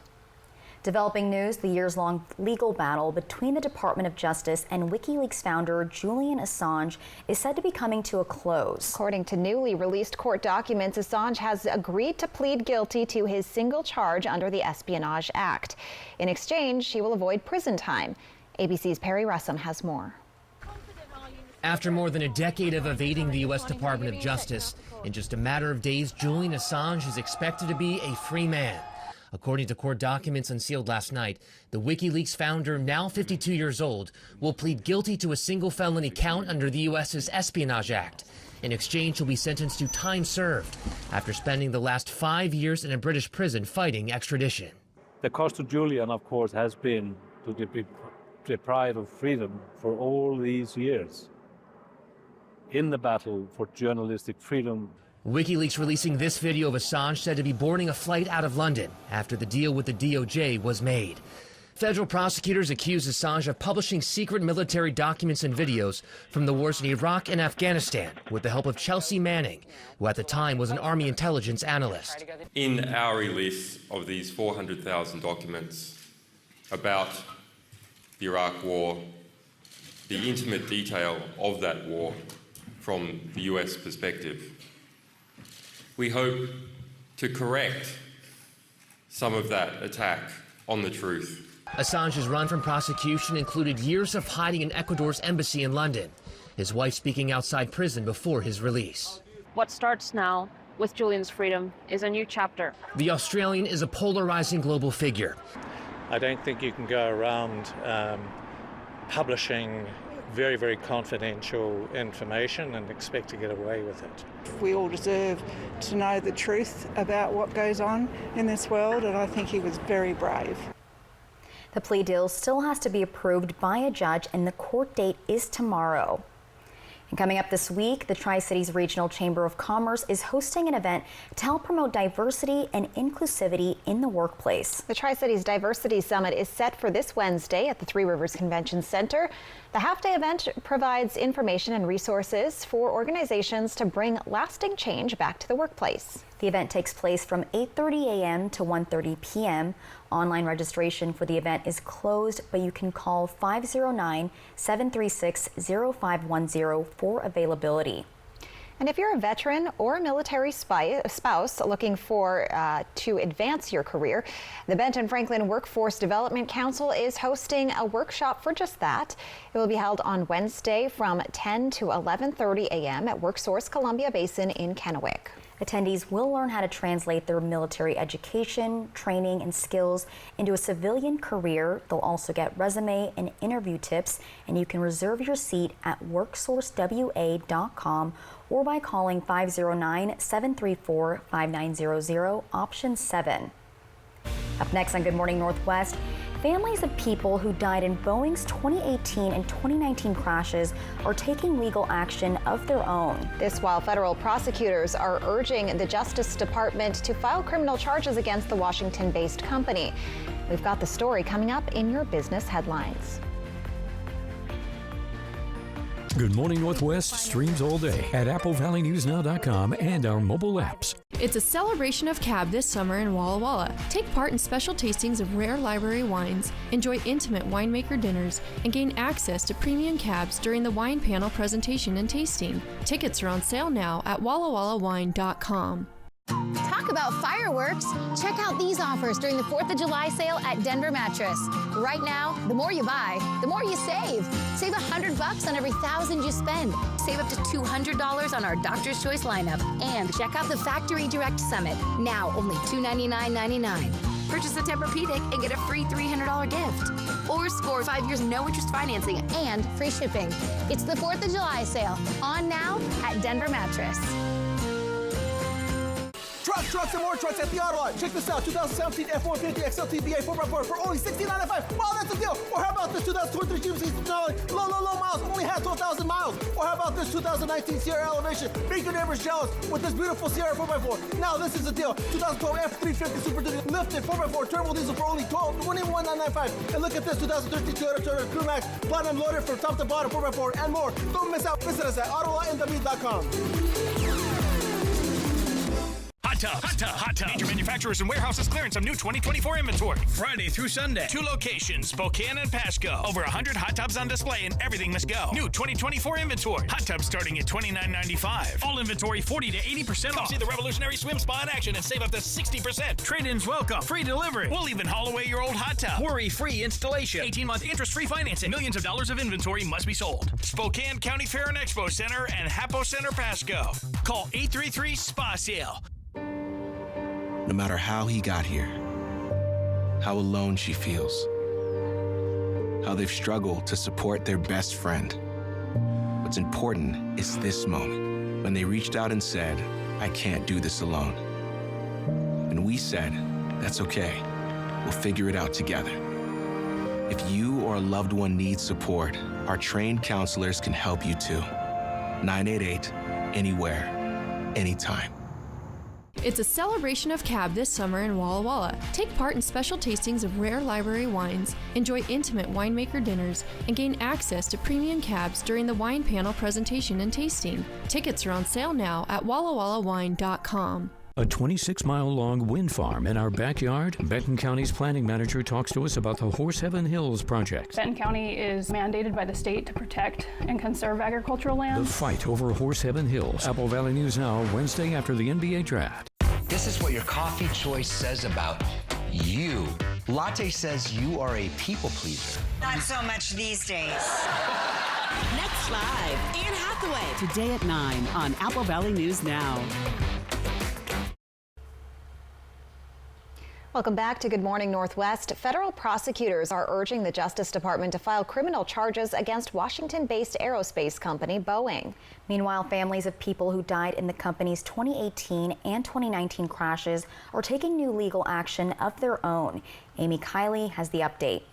Developing news, the years-long legal battle between the Department of Justice and WikiLeaks founder Julian Assange is said to be coming to a close. According to newly released court documents, Assange has agreed to plead guilty to his single charge under the Espionage Act. In exchange, he will avoid prison time. ABC's Perry Russum has more. After more than a decade of evading the U.S. Department of Justice, in just a matter of days, Julian Assange is expected to be a free man. According to court documents unsealed last night, the WikiLeaks founder, now 52 years old, will plead guilty to a single felony count under the U.S.'s Espionage Act. In exchange, he'll be sentenced to time served after spending the last 5 years in a British prison fighting extradition. The cost to Julian, of course, has been to be deprived of freedom for all these years in the battle for journalistic freedom. WikiLeaks releasing this video of Assange said to be boarding a flight out of London after the deal with the DOJ was made. Federal prosecutors accuse Assange of publishing secret military documents and videos from the wars in Iraq and Afghanistan with the help of Chelsea Manning, who at the time was an Army intelligence analyst. In our release of these 400,000 documents about the Iraq War, the intimate detail of that war from the US perspective, we hope to correct some of that attack on the truth. Assange's run from prosecution included years of hiding in Ecuador's embassy in London, his wife speaking outside prison before his release. What starts now with Julian's freedom is a new chapter. The Australian is a polarizing global figure. I don't think you can go around publishing very, very confidential information and expect to get away with it. We all deserve to know the truth about what goes on in this world, and I think he was very brave. The plea deal still has to be approved by a judge, and the court date is tomorrow. And coming up this week, the Tri-Cities Regional Chamber of Commerce is hosting an event to help promote diversity and inclusivity in the workplace. The Tri-Cities Diversity Summit is set for this Wednesday at the Three Rivers Convention Center. The half-day event provides information and resources for organizations to bring lasting change back to the workplace. The event takes place from 8:30 a.m. to 1:30 p.m. Online registration for the event is closed, but you can call 509-736-0510 for availability. And if you're a veteran or a military spouse looking to advance your career, the Benton Franklin Workforce Development Council is hosting a workshop for just that. It will be held on Wednesday from 10 to 11:30 a.m. at WorkSource Columbia Basin in Kennewick. Attendees will learn how to translate their military education, training, and skills into a civilian career. They'll also get resume and interview tips, and you can reserve your seat at worksourcewa.com or by calling 509-734-5900, option 7. Up next on Good Morning Northwest, families of people who died in Boeing's 2018 and 2019 crashes are taking legal action of their own. This while federal prosecutors are urging the Justice Department to file criminal charges against the Washington-based company. We've got the story coming up in your business headlines. Good Morning Northwest streams all day at AppleValleyNewsNow.com and our mobile apps. It's a celebration of cab this summer in Walla Walla. Take part in special tastings of rare library wines, enjoy intimate winemaker dinners, and gain access to premium cabs during the wine panel presentation and tasting. Tickets are on sale now at wallawallawine.com. Talk about fireworks. Check out these offers during the 4th of July sale at Denver Mattress. Right now, the more you buy, the more you save. Save $100 on every $1,000 you spend. Save up to $200 on our Doctor's Choice lineup. And check out the Factory Direct Summit. Now only $299.99. Purchase a Tempur-Pedic and get a free $300 gift. Or score 5 years no-interest financing and free shipping. It's the 4th of July sale. On now at Denver Mattress. Trucks, and more trucks at the Auto Lot. Check this out, 2017 F-150 XLTBA 4x4 for only $69.95. Wow, that's a deal. Or how about this 2023 Jeep Denali, low miles, only had 12,000 miles. Or how about this 2019 Sierra Elevation? Make your neighbors jealous with this beautiful Sierra 4x4. Now this is a deal, 2012 F-350 Super Duty lifted 4x4 turbo diesel for only $21,995. And look at this 2013 Toyota Crew Max Platinum loaded from top to bottom 4x4 and more. Don't miss out. Visit us at AutoLotNW.com. Hot Tub. Major manufacturers and warehouses clearance some new 2024 inventory. Friday through Sunday. 2 locations, Spokane and Pasco. Over 100 hot tubs on display and everything must go. New 2024 inventory. Hot tubs starting at $29.95. All inventory 40 to 80% off. Come see the revolutionary swim spa in action and save up to 60%. Trade-ins welcome. Free delivery. We'll even haul away your old hot tub. Worry-free installation. 18-month interest-free financing. Millions of dollars of inventory must be sold. Spokane County Fair and Expo Center and Hapo Center Pasco. Call 833-SPA-SALE. No matter how he got here, how alone she feels, how they've struggled to support their best friend. What's important is this moment, when they reached out and said, I can't do this alone. And we said, that's okay, we'll figure it out together. If you or a loved one needs support, our trained counselors can help you too. 988, anywhere, anytime. It's a celebration of cab this summer in Walla Walla. Take part in special tastings of rare library wines, enjoy intimate winemaker dinners, and gain access to premium cabs during the wine panel presentation and tasting. Tickets are on sale now at wallawallawine.com. A 26-mile-long wind farm in our backyard? Benton County's planning manager talks to us about the Horseheaven Hills project. Benton County is mandated by the state to protect and conserve agricultural land. The fight over Horseheaven Hills. Apple Valley News Now, Wednesday after the NBA draft. This is what your coffee choice says about you. Latte says you are a people pleaser. Not so much these days. Next live, Anne Hathaway. Today at 9 on Apple Valley News Now. Welcome back to Good Morning Northwest. Federal prosecutors are urging the Justice Department to file criminal charges against Washington-based aerospace company Boeing. Meanwhile, families of people who died in the company's 2018 and 2019 crashes are taking new legal action of their own. Amy Kiley has the update.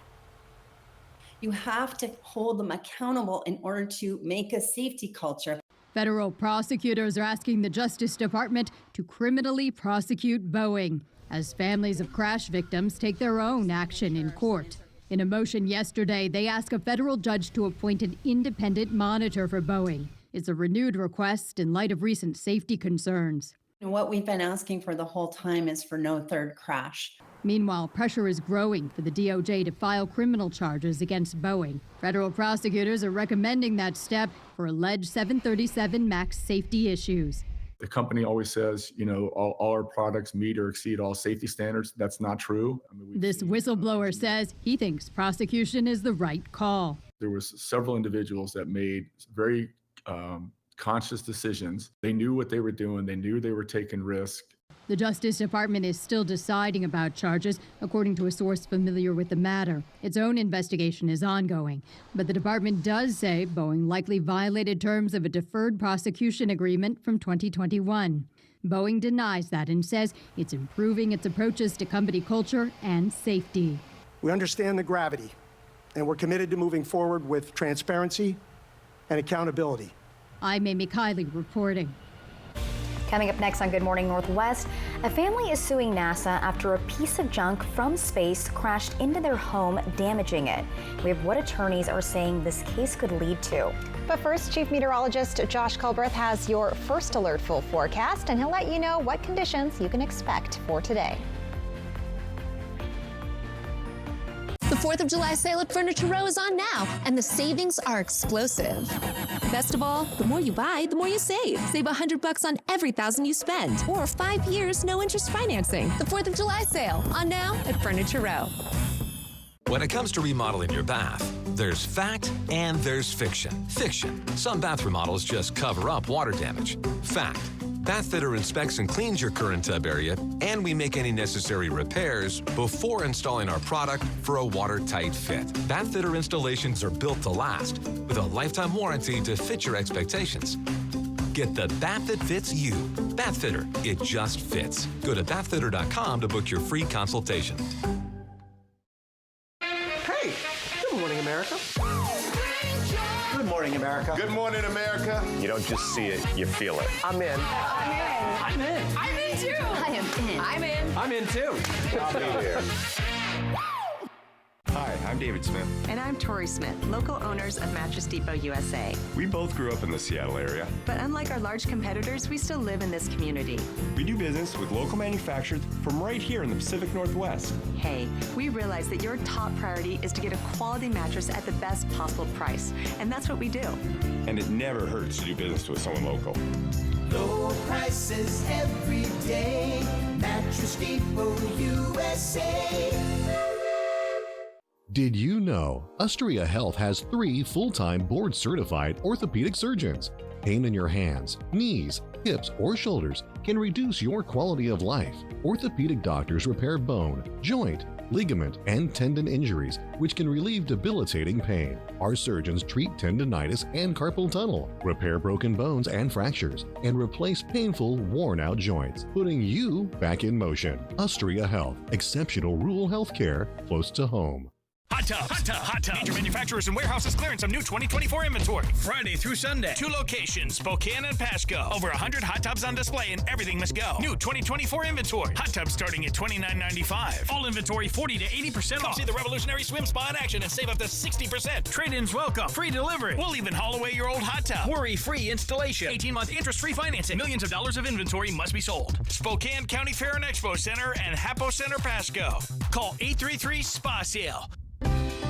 You have to hold them accountable in order to make a safety culture. Federal prosecutors are asking the Justice Department to criminally prosecute Boeing as families of crash victims take their own action in court. In a motion yesterday, they ask a federal judge to appoint an independent monitor for Boeing. It's a renewed request in light of recent safety concerns. And what we've been asking for the whole time is for no third crash. Meanwhile, pressure is growing for the DOJ to file criminal charges against Boeing. Federal prosecutors are recommending that step for alleged 737 MAX safety issues. The company always says, you know, all our products meet or exceed all safety standards. That's not true. This whistleblower says he thinks prosecution is the right call. There was several individuals that made very conscious decisions. They knew what they were doing. They knew they were taking risk. The Justice Department is still deciding about charges, according to a source familiar with the matter. Its own investigation is ongoing, but the department does say Boeing likely violated terms of a deferred prosecution agreement from 2021. Boeing denies that and says it's improving its approaches to company culture and safety. We understand the gravity, and we're committed to moving forward with transparency and accountability. I'm Amy Kiley reporting. Coming up next on Good Morning Northwest, a family is suing NASA after a piece of junk from space crashed into their home, damaging it. We have what attorneys are saying this case could lead to. But first, Chief Meteorologist Josh Colbreth has your first alert full forecast, and he'll let you know what conditions you can expect for today. The 4th of July sale at Furniture Row is on now, and the savings are explosive. Best of all, the more you buy, the more you save. Save $100 on every $1,000 you spend, or 5 years no interest financing. The 4th of July sale on now at Furniture Row. When it comes to remodeling your bath, there's fact and there's fiction. Fiction: some bath remodels just cover up water damage. Fact: Bathfitter inspects and cleans your current tub area, and we make any necessary repairs before installing our product for a watertight fit. Bathfitter installations are built to last, with a lifetime warranty to fit your expectations. Get the bath that fits you. Bathfitter, it just fits. Go to bathfitter.com to book your free consultation. Hey, good morning, America. Good morning, America. Good morning, America. You don't just see it, you feel it. I'm in. I'm in. I'm in. I'm in too. I am in. I'm in. I'm in too. I'll be there. Hi, I'm David Smith. And I'm Tori Smith, local owners of Mattress Depot USA. We both grew up in the Seattle area. But unlike our large competitors, we still live in this community. We do business with local manufacturers from right here in the Pacific Northwest. Hey, we realize that your top priority is to get a quality mattress at the best possible price. And that's what we do. And it never hurts to do business with someone local. Low prices every day. Mattress Depot USA. Did you know Ustria Health has 3 full-time board-certified orthopedic surgeons? Pain in your hands, knees, hips, or shoulders can reduce your quality of life. Orthopedic doctors repair bone, joint, ligament, and tendon injuries, which can relieve debilitating pain. Our surgeons treat tendonitis and carpal tunnel, repair broken bones and fractures, and replace painful, worn-out joints, putting you back in motion. Ustria Health, exceptional rural health care close to home. Hot Tubs. Hot Tubs. Hot Tubs. Major manufacturers and warehouses clearance some new 2024 inventory. Friday through Sunday. 2 locations, Spokane and Pasco. Over 100 hot tubs on display and everything must go. New 2024 inventory. Hot tubs starting at $29.95. All inventory 40 to 80% off. See the revolutionary swim spa in action and save up to 60%. Trade-ins welcome. Free delivery. We'll even haul away your old hot tub. Worry-free installation. 18-month interest-free financing. Millions of dollars of inventory must be sold. Spokane County Fair and Expo Center and Hapo Center Pasco. Call 833-SPA-SALE.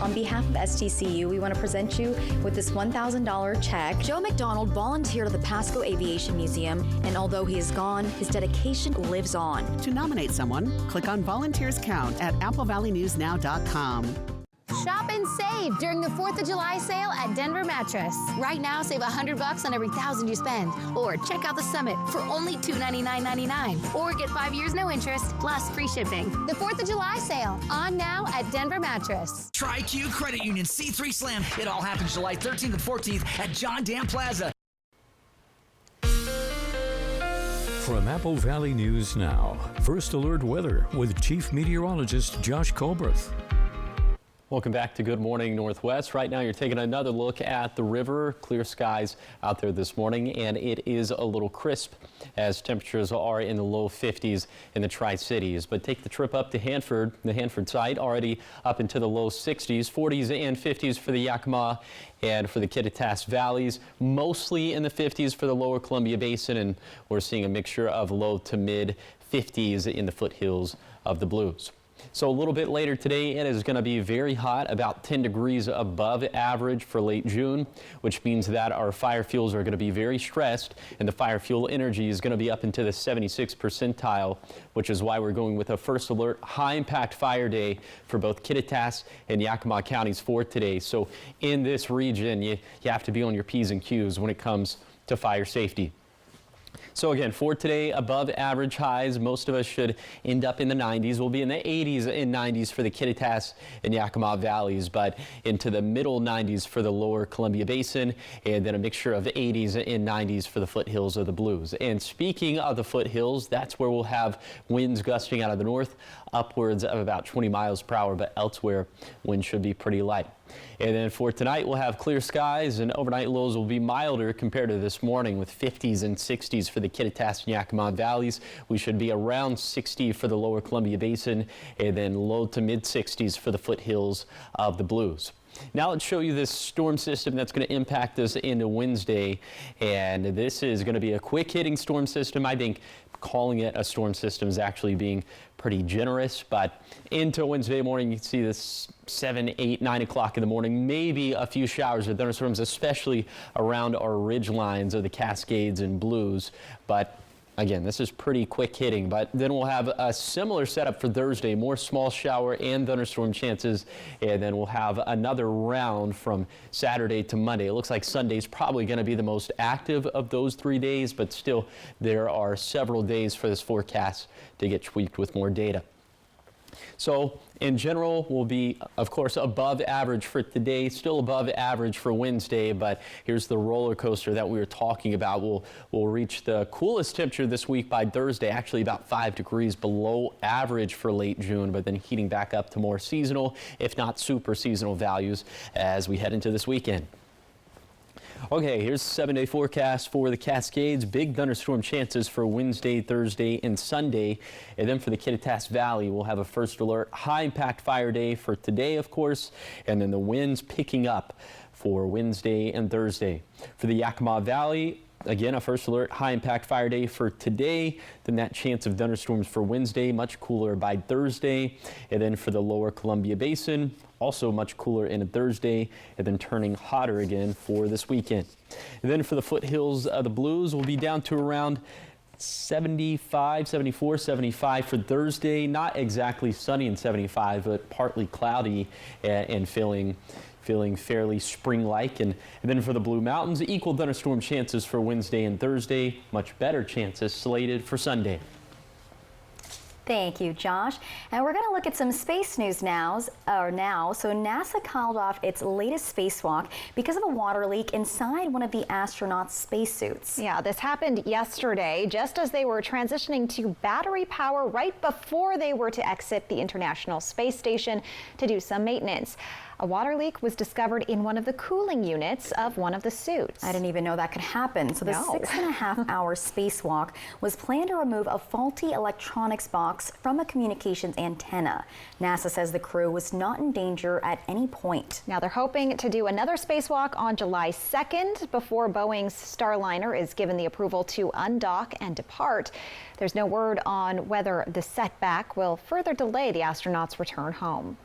On behalf of STCU, we want to present you with this $1,000 check. Joe McDonald volunteered at the Pasco Aviation Museum, and although he is gone, his dedication lives on. To nominate someone, click on Volunteers Count at AppleValleyNewsNow.com. Shop and save during the 4th of July sale at Denver Mattress. Right now, save $100 on every $1,000 you spend. Or check out the Summit for only $299.99. Or get 5 years no interest plus free shipping. The 4th of July sale on now at Denver Mattress. TriQ Credit Union C3 Slam. It all happens July 13th and 14th at John Dam Plaza. From Apple Valley News Now, First Alert Weather with Chief Meteorologist Josh Colbreth. Welcome back to Good Morning Northwest. Right now you're taking another look at the river. Clear skies out there this morning, and it is a little crisp as temperatures are in the low 50s in the Tri-Cities. But take the trip up to Hanford, the Hanford site, already up into the low 60s, 40s and 50s for the Yakima and for the Kittitas Valleys, mostly in the 50s for the lower Columbia Basin, and we're seeing a mixture of low to mid 50s in the foothills of the Blues. So a little bit later today, it is going to be very hot, about 10 degrees above average for late June, which means that our fire fuels are going to be very stressed, and the fire fuel energy is going to be up into the 76th percentile, which is why we're going with a first alert high impact fire day for both Kittitas and Yakima counties for today. So in this region, you have to be on your P's and Q's when it comes to fire safety. So again, for today, above average highs. Most of us should end up in the 90s. We'll be in the 80s and 90s for the Kittitas and Yakima valleys, but into the middle 90s for the lower Columbia Basin, and then a mixture of 80s and 90s for the foothills of the Blues. And speaking of the foothills, that's where we'll have winds gusting out of the north, upwards of about 20 miles per hour, but elsewhere, winds should be pretty light. And then for tonight, we'll have clear skies, and overnight lows will be milder compared to this morning, with 50s and 60s for the Kittitas and Yakima valleys. We should be around 60 for the lower Columbia Basin, and then low to mid 60s for the foothills of the Blues. Now let's show you this storm system that's going to impact us into Wednesday, and this is going to be a quick hitting storm system. I think calling it a storm system is actually being pretty generous, but into Wednesday morning, you can see this 7, 8, 9 o'clock in the morning, maybe a few showers or thunderstorms, especially around our ridge lines of the Cascades and Blues. But Again, this is pretty quick hitting, but then we'll have a similar setup for Thursday, more small shower and thunderstorm chances, and then we'll have another round from Saturday to Monday. It looks like Sunday's probably going to be the most active of those 3 days, but still there are several days for this forecast to get tweaked with more data. So in general, we'll be, of course, above average for today, still above average for Wednesday, but here's the roller coaster that we were talking about. We'll reach the coolest temperature this week by Thursday, actually about 5 degrees below average for late June, but then heating back up to more seasonal, if not super seasonal values as we head into this weekend. Okay, here's the 7-day forecast for the Cascades. Big thunderstorm chances for Wednesday, Thursday, and Sunday. And then for the Kittitas Valley, we'll have a first alert high impact fire day for today, of course, and then the winds picking up for Wednesday and Thursday. For the Yakima Valley, again, a first alert high impact fire day for today, then that chance of thunderstorms for Wednesday, much cooler by Thursday. And then for the lower Columbia Basin, also much cooler in Thursday, and then turning hotter again for this weekend. And then for the foothills, the Blues will be down to around 75, 74, 75 for Thursday. Not exactly sunny and 75, but partly cloudy and feeling fairly spring-like. And then for the Blue Mountains, equal thunderstorm chances for Wednesday and Thursday, much better chances slated for Sunday. Thank you, Josh. And we're going to look at some space news now. So NASA called off its latest spacewalk because of a water leak inside one of the astronauts' spacesuits. Yeah, this happened yesterday, just as they were transitioning to battery power right before they were to exit the International Space Station to do some maintenance. A water leak was discovered in one of the cooling units of one of the suits. I didn't even know that could happen. So the 6.5-hour spacewalk was planned to remove a faulty electronics box from a communications antenna. NASA says the crew was not in danger at any point. Now they're hoping to do another spacewalk on July 2nd before Boeing's Starliner is given the approval to undock and depart. There's no word on whether the setback will further delay the astronauts' return home.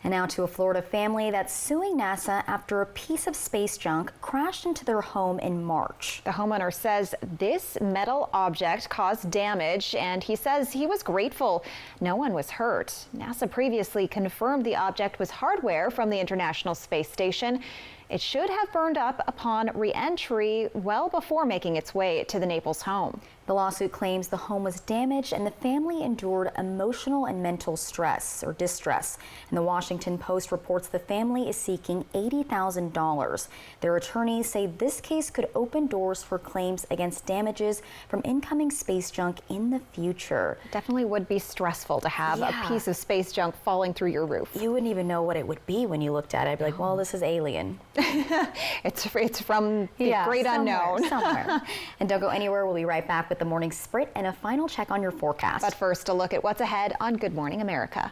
And now to a Florida family that's suing NASA after a piece of space junk crashed into their home in March. The homeowner says this metal object caused damage, and he says he was grateful no one was hurt. NASA previously confirmed the object was hardware from the International Space Station. It should have burned up upon re-entry well before making its way to the Naples home. The lawsuit claims the home was damaged and the family endured emotional and mental stress or distress. And the Washington Post reports the family is seeking $80,000. Their attorneys say this case could open doors for claims against damages from incoming space junk in the future. It definitely would be stressful to have a piece of space junk falling through your roof. You wouldn't even know what it would be when you looked at it. I'd be like, well, this is alien. It's from the great unknown. Somewhere. And don't go anywhere. We'll be right back with the morning sprint and a final check on your forecast. But first, a look at what's ahead on Good Morning America.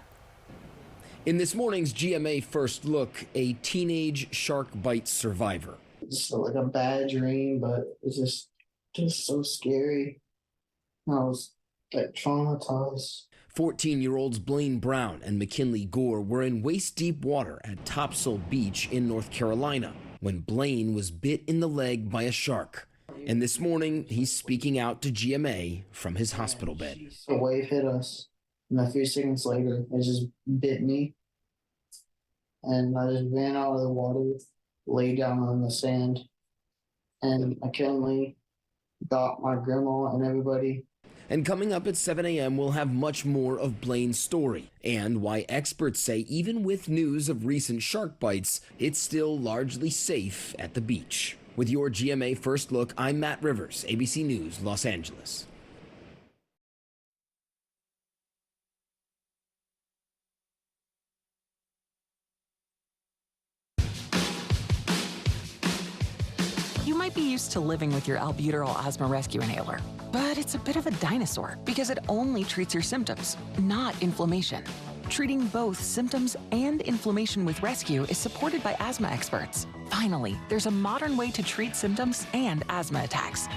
In this morning's GMA First Look, a teenage shark bite survivor. It's like a bad dream, but it's just so scary. I was like traumatized. 14-year-olds Blaine Brown and McKinley Gore were in waist-deep water at Topsail Beach in North Carolina when Blaine was bit in the leg by a shark. And this morning, he's speaking out to GMA from his hospital bed. A wave hit us, and a few seconds later, it just bit me. And I just ran out of the water, laid down on the sand, and McKinley got my grandma and everybody. And coming up at 7 a.m., we'll have much more of Blaine's story and why experts say even with news of recent shark bites, it's still largely safe at the beach. With your GMA First Look, I'm Matt Rivers, ABC News, Los Angeles. You might be used to living with your albuterol asthma rescue inhaler, but it's a bit of a dinosaur because it only treats your symptoms, not inflammation. Treating both symptoms and inflammation with Rescue is supported by asthma experts. Finally, there's a modern way to treat symptoms and asthma attacks.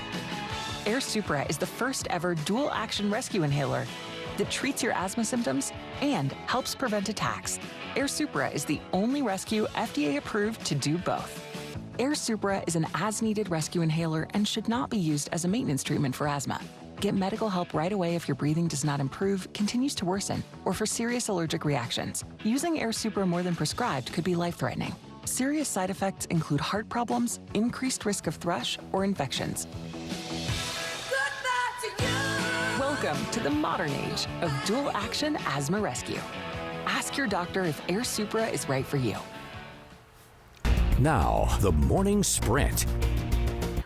Air Supra is the first ever dual-action rescue inhaler that treats your asthma symptoms and helps prevent attacks. Air Supra is the only rescue FDA approved to do both. Air Supra is an as-needed rescue inhaler and should not be used as a maintenance treatment for asthma. Get medical help right away if your breathing does not improve, continues to worsen, or for serious allergic reactions. Using Air Supra more than prescribed could be life-threatening. Serious side effects include heart problems, increased risk of thrush, or infections. Welcome to the modern age of dual-action asthma rescue. Ask your doctor if Air Supra is right for you. Now, the morning sprint.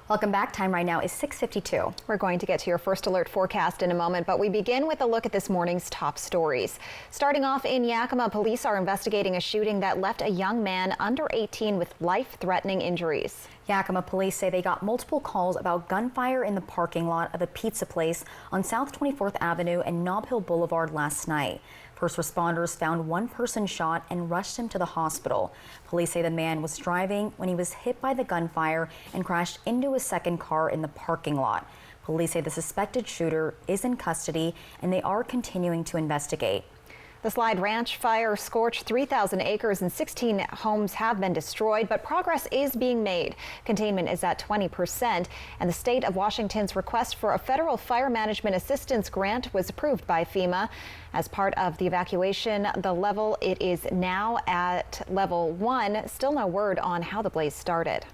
Welcome back. Time right now is 6:52. We're going to get to your first alert forecast in a moment, but we begin with a look at this morning's top stories. Starting off in Yakima, police are investigating a shooting that left a young man under 18 with life-threatening injuries. Yakima police say they got multiple calls about gunfire in the parking lot of a pizza place on South 24th Avenue and Nob Hill Boulevard last night. First responders found one person shot and rushed him to the hospital. Police say the man was driving when he was hit by the gunfire and crashed into a second car in the parking lot. Police say the suspected shooter is in custody and they are continuing to investigate. The Slide Ranch fire scorched 3,000 acres and 16 homes have been destroyed, but progress is being made. Containment is at 20%, and the state of Washington's request for a federal fire management assistance grant was approved by FEMA. As part of the evacuation, it is now at level 1. Still no word on how the blaze started.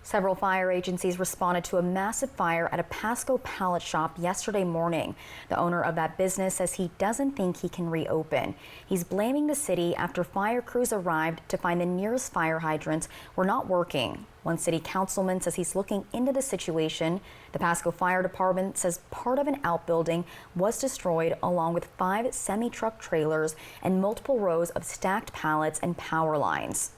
Several fire agencies responded to a massive fire at a Pasco pallet shop yesterday morning. The owner of that business says he doesn't think he can reopen. He's blaming the city after fire crews arrived to find the nearest fire hydrants were not working. One city councilman says he's looking into the situation. The Pasco Fire Department says part of an outbuilding was destroyed along with 5 semi-truck trailers and multiple rows of stacked pallets and power lines.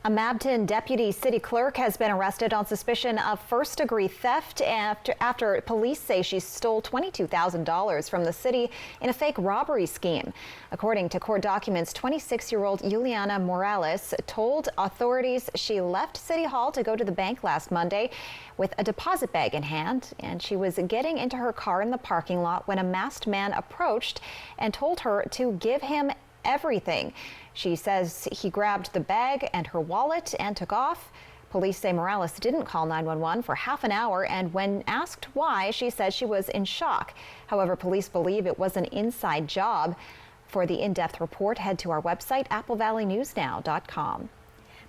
A Mabton deputy city clerk has been arrested on suspicion of first-degree theft after police say she stole $22,000 from the city in a fake robbery scheme. According to court documents, 26-year-old Juliana Morales told authorities she left City Hall to go to the bank last Monday with a deposit bag in hand, and she was getting into her car in the parking lot when a masked man approached and told her to give him everything. She says he grabbed the bag and her wallet and took off. Police say Morales didn't call 911 for half an hour, and when asked why, she said she was in shock. However, police believe it was an inside job. For the in-depth report, head to our website, applevalleyNewsNow.com.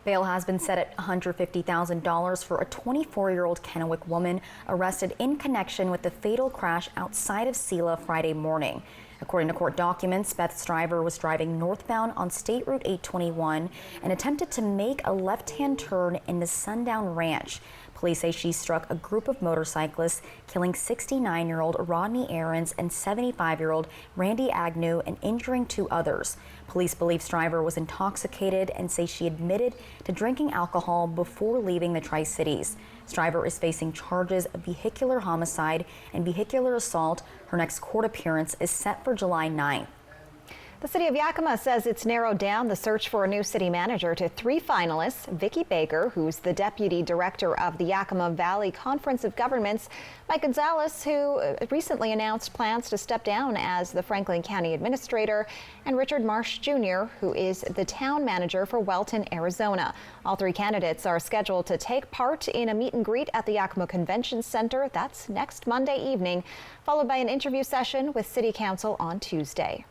Bail has been set at $150,000 for a 24-year-old Kennewick woman arrested in connection with the fatal crash outside of Sela Friday morning. According to court documents, Beth's driver was driving northbound on State Route 821 and attempted to make a left-hand turn in the Sundown Ranch. Police say she struck a group of motorcyclists, killing 69-year-old Rodney Aarons and 75-year-old Randy Agnew and injuring 2 others. Police believe driver was intoxicated and say she admitted to drinking alcohol before leaving the Tri-Cities. Driver is facing charges of vehicular homicide and vehicular assault. Her next court appearance is set for July 9th. The city of Yakima says it's narrowed down the search for a new city manager to 3 finalists. Vicki Baker, who's the deputy director of the Yakima Valley Conference of Governments, Mike Gonzalez, who recently announced plans to step down as the Franklin County administrator, and Richard Marsh Jr., who is the town manager for Welton, Arizona. All 3 candidates are scheduled to take part in a meet and greet at the Yakima Convention Center. That's next Monday evening, followed by an interview session with City Council on Tuesday.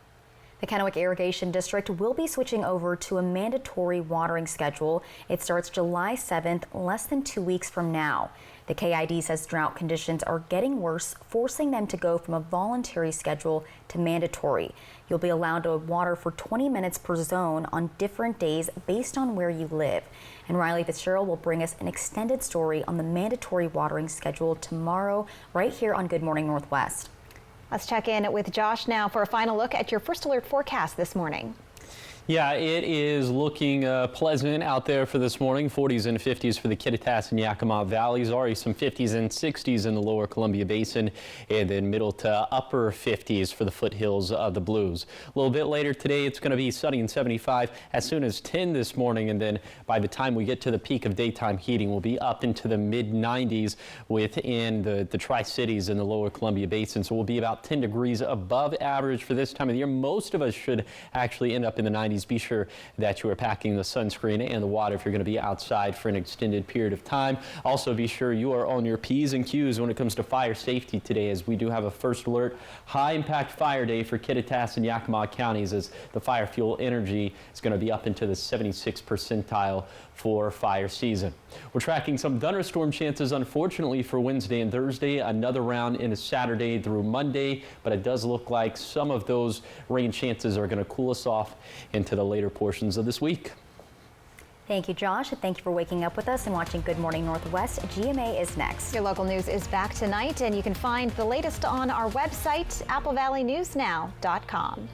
The Kennewick Irrigation District will be switching over to a mandatory watering schedule. It starts July 7th, less than 2 weeks from now. The KID says drought conditions are getting worse, forcing them to go from a voluntary schedule to mandatory. You'll be allowed to water for 20 minutes per zone on different days based on where you live. And Riley Fitzgerald will bring us an extended story on the mandatory watering schedule tomorrow, right here on Good Morning Northwest. Let's check in with Josh now for a final look at your first alert forecast this morning. Yeah, it is looking pleasant out there for this morning. 40s and 50s for the Kittitas and Yakima Valleys. Already some 50s and 60s in the lower Columbia Basin, and then middle to upper 50s for the foothills of the Blues. A little bit later today, it's going to be sunny and 75 as soon as 10 this morning, and then by the time we get to the peak of daytime heating, we'll be up into the mid-90s within the Tri-Cities in the lower Columbia Basin. So we'll be about 10 degrees above average for this time of the year. Most of us should actually end up in the 90s please be sure that you are packing the sunscreen and the water if you're going to be outside for an extended period of time. Also, be sure you are on your P's and Q's when it comes to fire safety today, as we do have a first alert high impact fire day for Kittitas and Yakima counties, as the fire fuel energy is going to be up into the 76th percentile for fire season. We're tracking some thunderstorm chances, unfortunately, for Wednesday and Thursday, another round into Saturday through Monday, but it does look like some of those rain chances are going to cool us off into the later portions of this week. Thank you, Josh. Thank you for waking up with us and watching Good Morning Northwest. GMA is next. Your local news is back tonight, and you can find the latest on our website, applevalleyNewsNow.com.